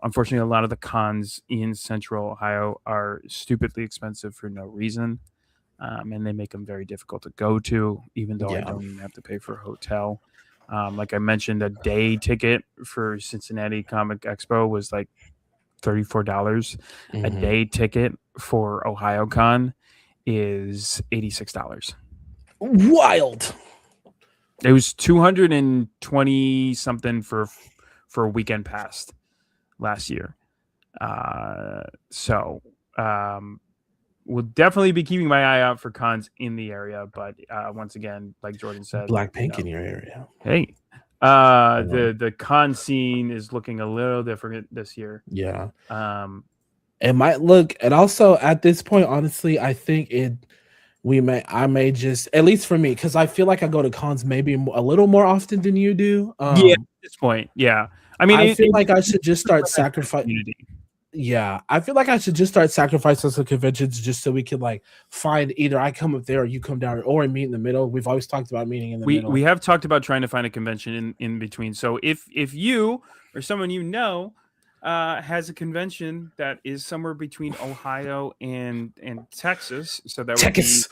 Unfortunately, a lot of the cons in Central Ohio are stupidly expensive for no reason, and they make them very difficult to go to, even though I Yeah. don't even have to pay for a hotel. Like I mentioned, a day ticket for Cincinnati Comic Expo was like $34. A Mhm. day ticket for OhioCon is $86. Wild. It was 220 something for a weekend pass last year. So we'll definitely be keeping my eye out for cons in the area. But once again, like Jordan said, Blackpink in your area. hey, You know? the con scene is looking a little different this year. Yeah. Um, It might look, and also at this point, honestly, I think I may just, at least for me, because I feel like I go to cons maybe a little more often than you do. yeah, at this point, yeah. I mean, I feel like I it's should just start like a sacrifice. community. Yeah, I feel like I should just start sacrificing some conventions just so we can like find either I come up there or you come down or meet in the middle. We've always talked about meeting in the We middle. have talked about trying to find a convention in between. So if you or someone you know has a convention that is somewhere between Ohio and Texas, so that would Check be us.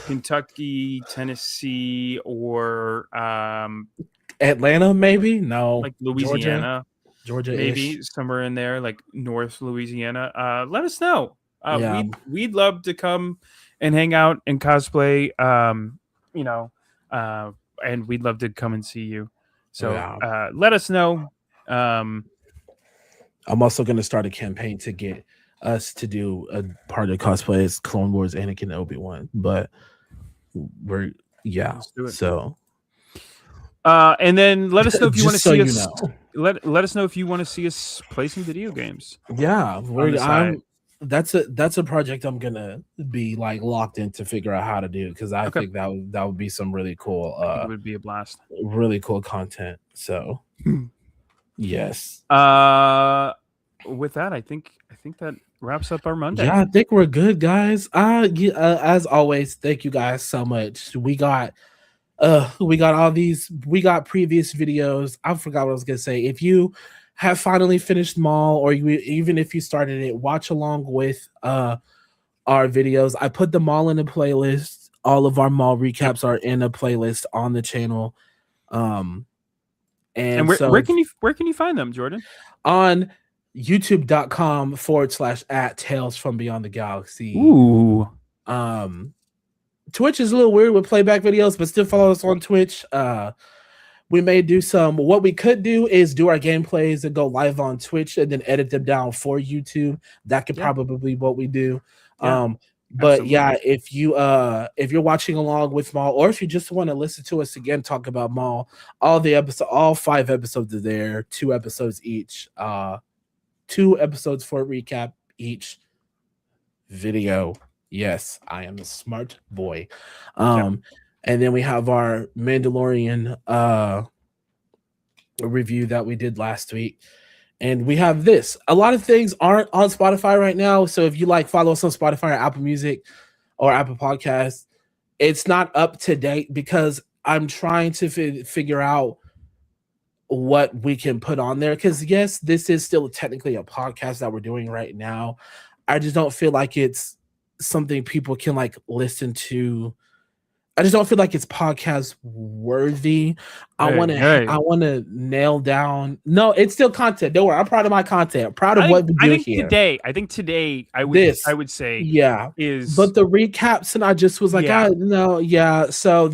Kentucky, Tennessee, or Atlanta, maybe? No. like Georgia. Louisiana, Georgia-ish. maybe somewhere in there, like North Louisiana. Let us know. Yeah. We'd love to come and hang out and cosplay. You know, uh, and we'd love to come and see you. So Yeah. let us know. Um, I'm also gonna start a campaign to get us to do a part of cosplay as Clone Wars Anakin Obi-Wan. But we're yeah. let's do it. So And then let us know if you want to just so see you us. know. Let us know if you want to see us play some video games Yeah, on the side. that's a project I'm gonna be like locked in to figure out how to do because I Okay, think that would be some I think it would be a blast. really cool content. So yes. With that, I think that wraps up our Monday. Yeah, I think we're good, guys. Yeah, as always, thank you guys so much. We got previous videos. I forgot what I was gonna say. If you have finally finished Mall, or even if you started it, watch along with our videos. I put them all in a playlist. All of our Mall recaps are in a playlist on the channel. And And so where can you find them, Jordan? on youtube.com/@ Tales from Beyond the Galaxy. Ooh. Twitch is a little weird with playback videos, but still follow us on Twitch. We may do what we could do is do our gameplays and go live on Twitch and then edit them down for YouTube. That could probably be what we do. Yeah, But yeah, absolutely. if you're watching along with Maul, or if you just want to listen to us again talk about Maul, all 5 episodes are there, 2 episodes each. 2 episodes for a recap each video. Yes, I am a smart boy. And then we have our Mandalorian review that we did last week. And we have this. A lot of things aren't on Spotify right now. So if you like follow us on Spotify or Apple Music or Apple Podcasts, it's not up to date because I'm trying to figure out what we can put on there. Because yes, this is still technically a podcast that we're doing right now. I just don't feel like it's something people can like listen to I just don't feel like it's podcast worthy. I Hey, want to hey. I want to nail down. No, it's still content. Don't worry. I'm proud of my content. I'm proud of I what think we I do think here. today I think today I This, would say yeah. is But the recaps, and I just was like, yeah, no, yeah. So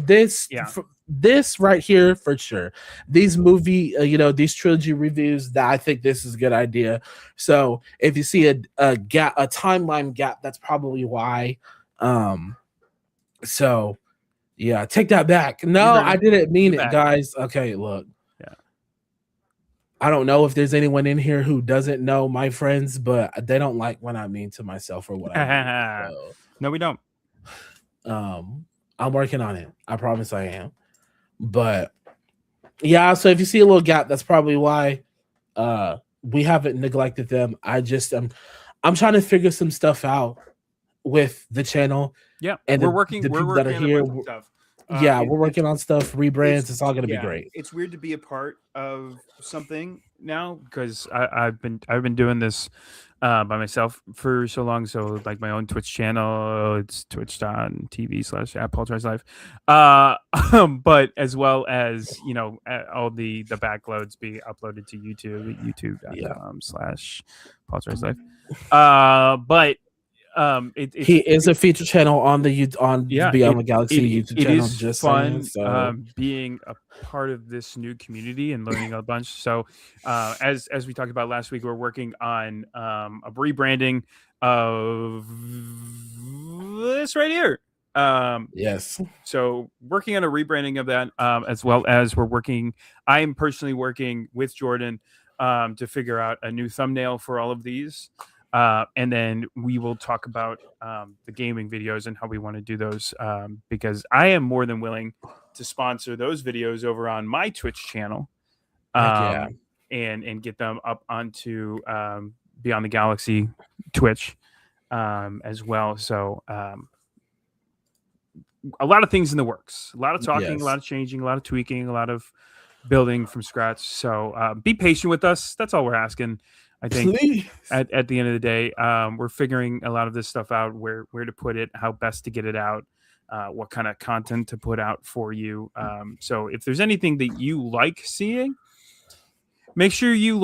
yeah. this right here for sure. These movie, these trilogy reviews, that I think this is a good idea. So if you see a gap, a timeline gap, that's probably why. So yeah, take that back. You No, heard I him. didn't Take mean it it, back. guys. Okay, look. Yeah. I don't know if there's anyone in here who doesn't know my friends, but they don't like what I mean to myself or what I do. So No, we don't. I'm working on it. I promise I am. But yeah, so if you see a little gap, that's probably why we haven't neglected them. I'm trying to figure some stuff out with the channel Yeah, and we're the working. We're people that are working on a here. bunch of stuff. Yeah, we're working on stuff, rebrands. It's all gonna be Yeah, great. it's weird to be a part of something now because I've been doing this by myself for so long. So like my own Twitch channel, it's twitch.tv/Paul Tries Life. But as well as all the backloads be uploaded to YouTube at youtube.com/Paul Tries Life. But He is a feature channel on Beyond the Galaxy YouTube it channel. is Just saying. fun So being a part of this new community and learning a bunch. So as we talked about last week, we're working on a rebranding of this right here. yes, So working on a rebranding of that, as well as I am personally working with Jordan to figure out a new thumbnail for all of these. And then we will talk about the gaming videos and how we want to do those, because I am more than willing to sponsor those videos over on my Twitch channel, yeah, and get them up onto Beyond the Galaxy Twitch as well. So a lot of things in the works, a lot of talking, a lot of changing, a lot of tweaking, a lot of building from scratch. So be patient with us. That's all we're asking. I think at the end of the day, we're figuring a lot of this stuff out, where to put it, how best to get it out, what kind of content to put out for you. So if there's anything that you like seeing, make sure you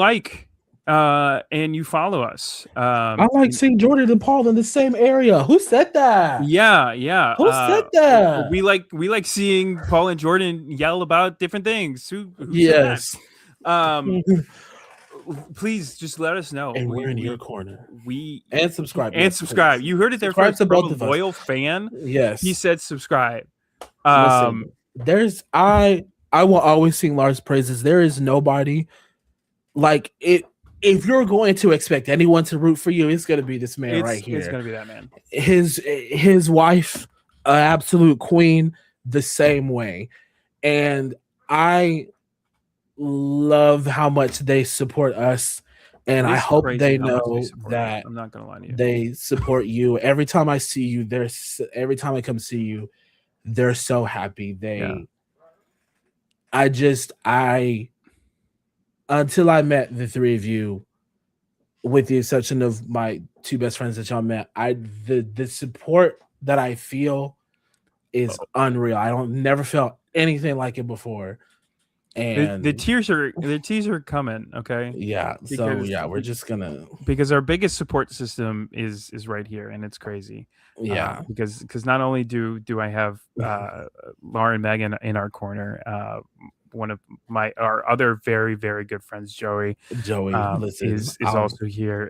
and you follow us. I like seeing Jordan and Paul in the same area. Who said that? Yeah. Who said that? We like seeing Paul and Jordan yell about different things. Who yes. said that? Please just let us know. And we're in your corner. And subscribe. And subscribe. You heard it there subscribe first. To from both a of loyal us. fan. Yes. He said subscribe. Listen, I will always sing Lars' praises. There is nobody like it. If you're going to expect anyone to root for you, it's going to be this man right here. It's going to be that man. His wife, absolute queen, the same way. And I love how much they support us, and I hope they know that I'm not gonna lie to you. They support you. Every time I see you, every time I come see you, they're so happy. Until I met the three of you, with the exception of my two best friends that y'all met, the support that I feel is unreal. I never felt anything like it before. And the tears are coming. Okay. Yeah. We're just gonna, because our biggest support system is right here, and it's crazy. Yeah. Because not only do I have Laura and Megan in our corner, one of our other very, very good friends, Joey, listen, is also here.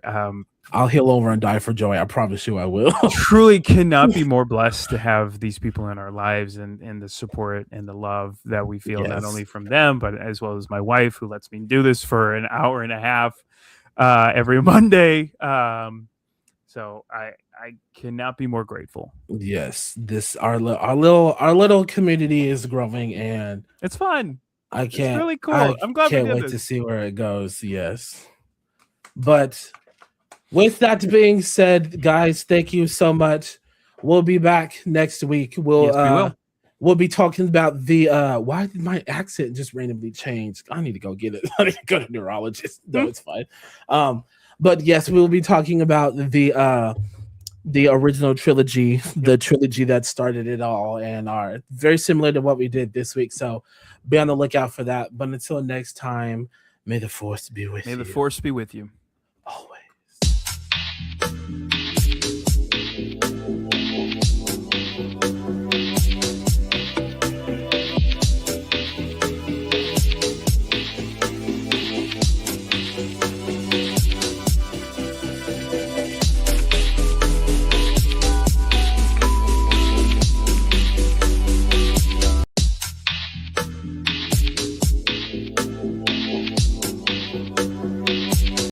I'll heal over and die for Joey. I promise you I will. Truly cannot be more blessed to have these people in our lives, and the support and the love that we feel, not only from them, but as well as my wife, who lets me do this for an hour and a half every Monday. So I cannot be more grateful. Yes, our little community is growing, and it's fun. It's really cool. I'm glad can't wait to see where it goes. Yes, but with that being said, guys, thank you so much. We'll be back next week. We'll be talking about the why did my accent just randomly change? I need to go get it. I need to go to a neurologist. No, it's fine. But yes, we'll be talking about the the original trilogy, the trilogy that started it all, and are very similar to what we did this week. So be on the lookout for that. But until next time, may the force be with you. May the force be with you.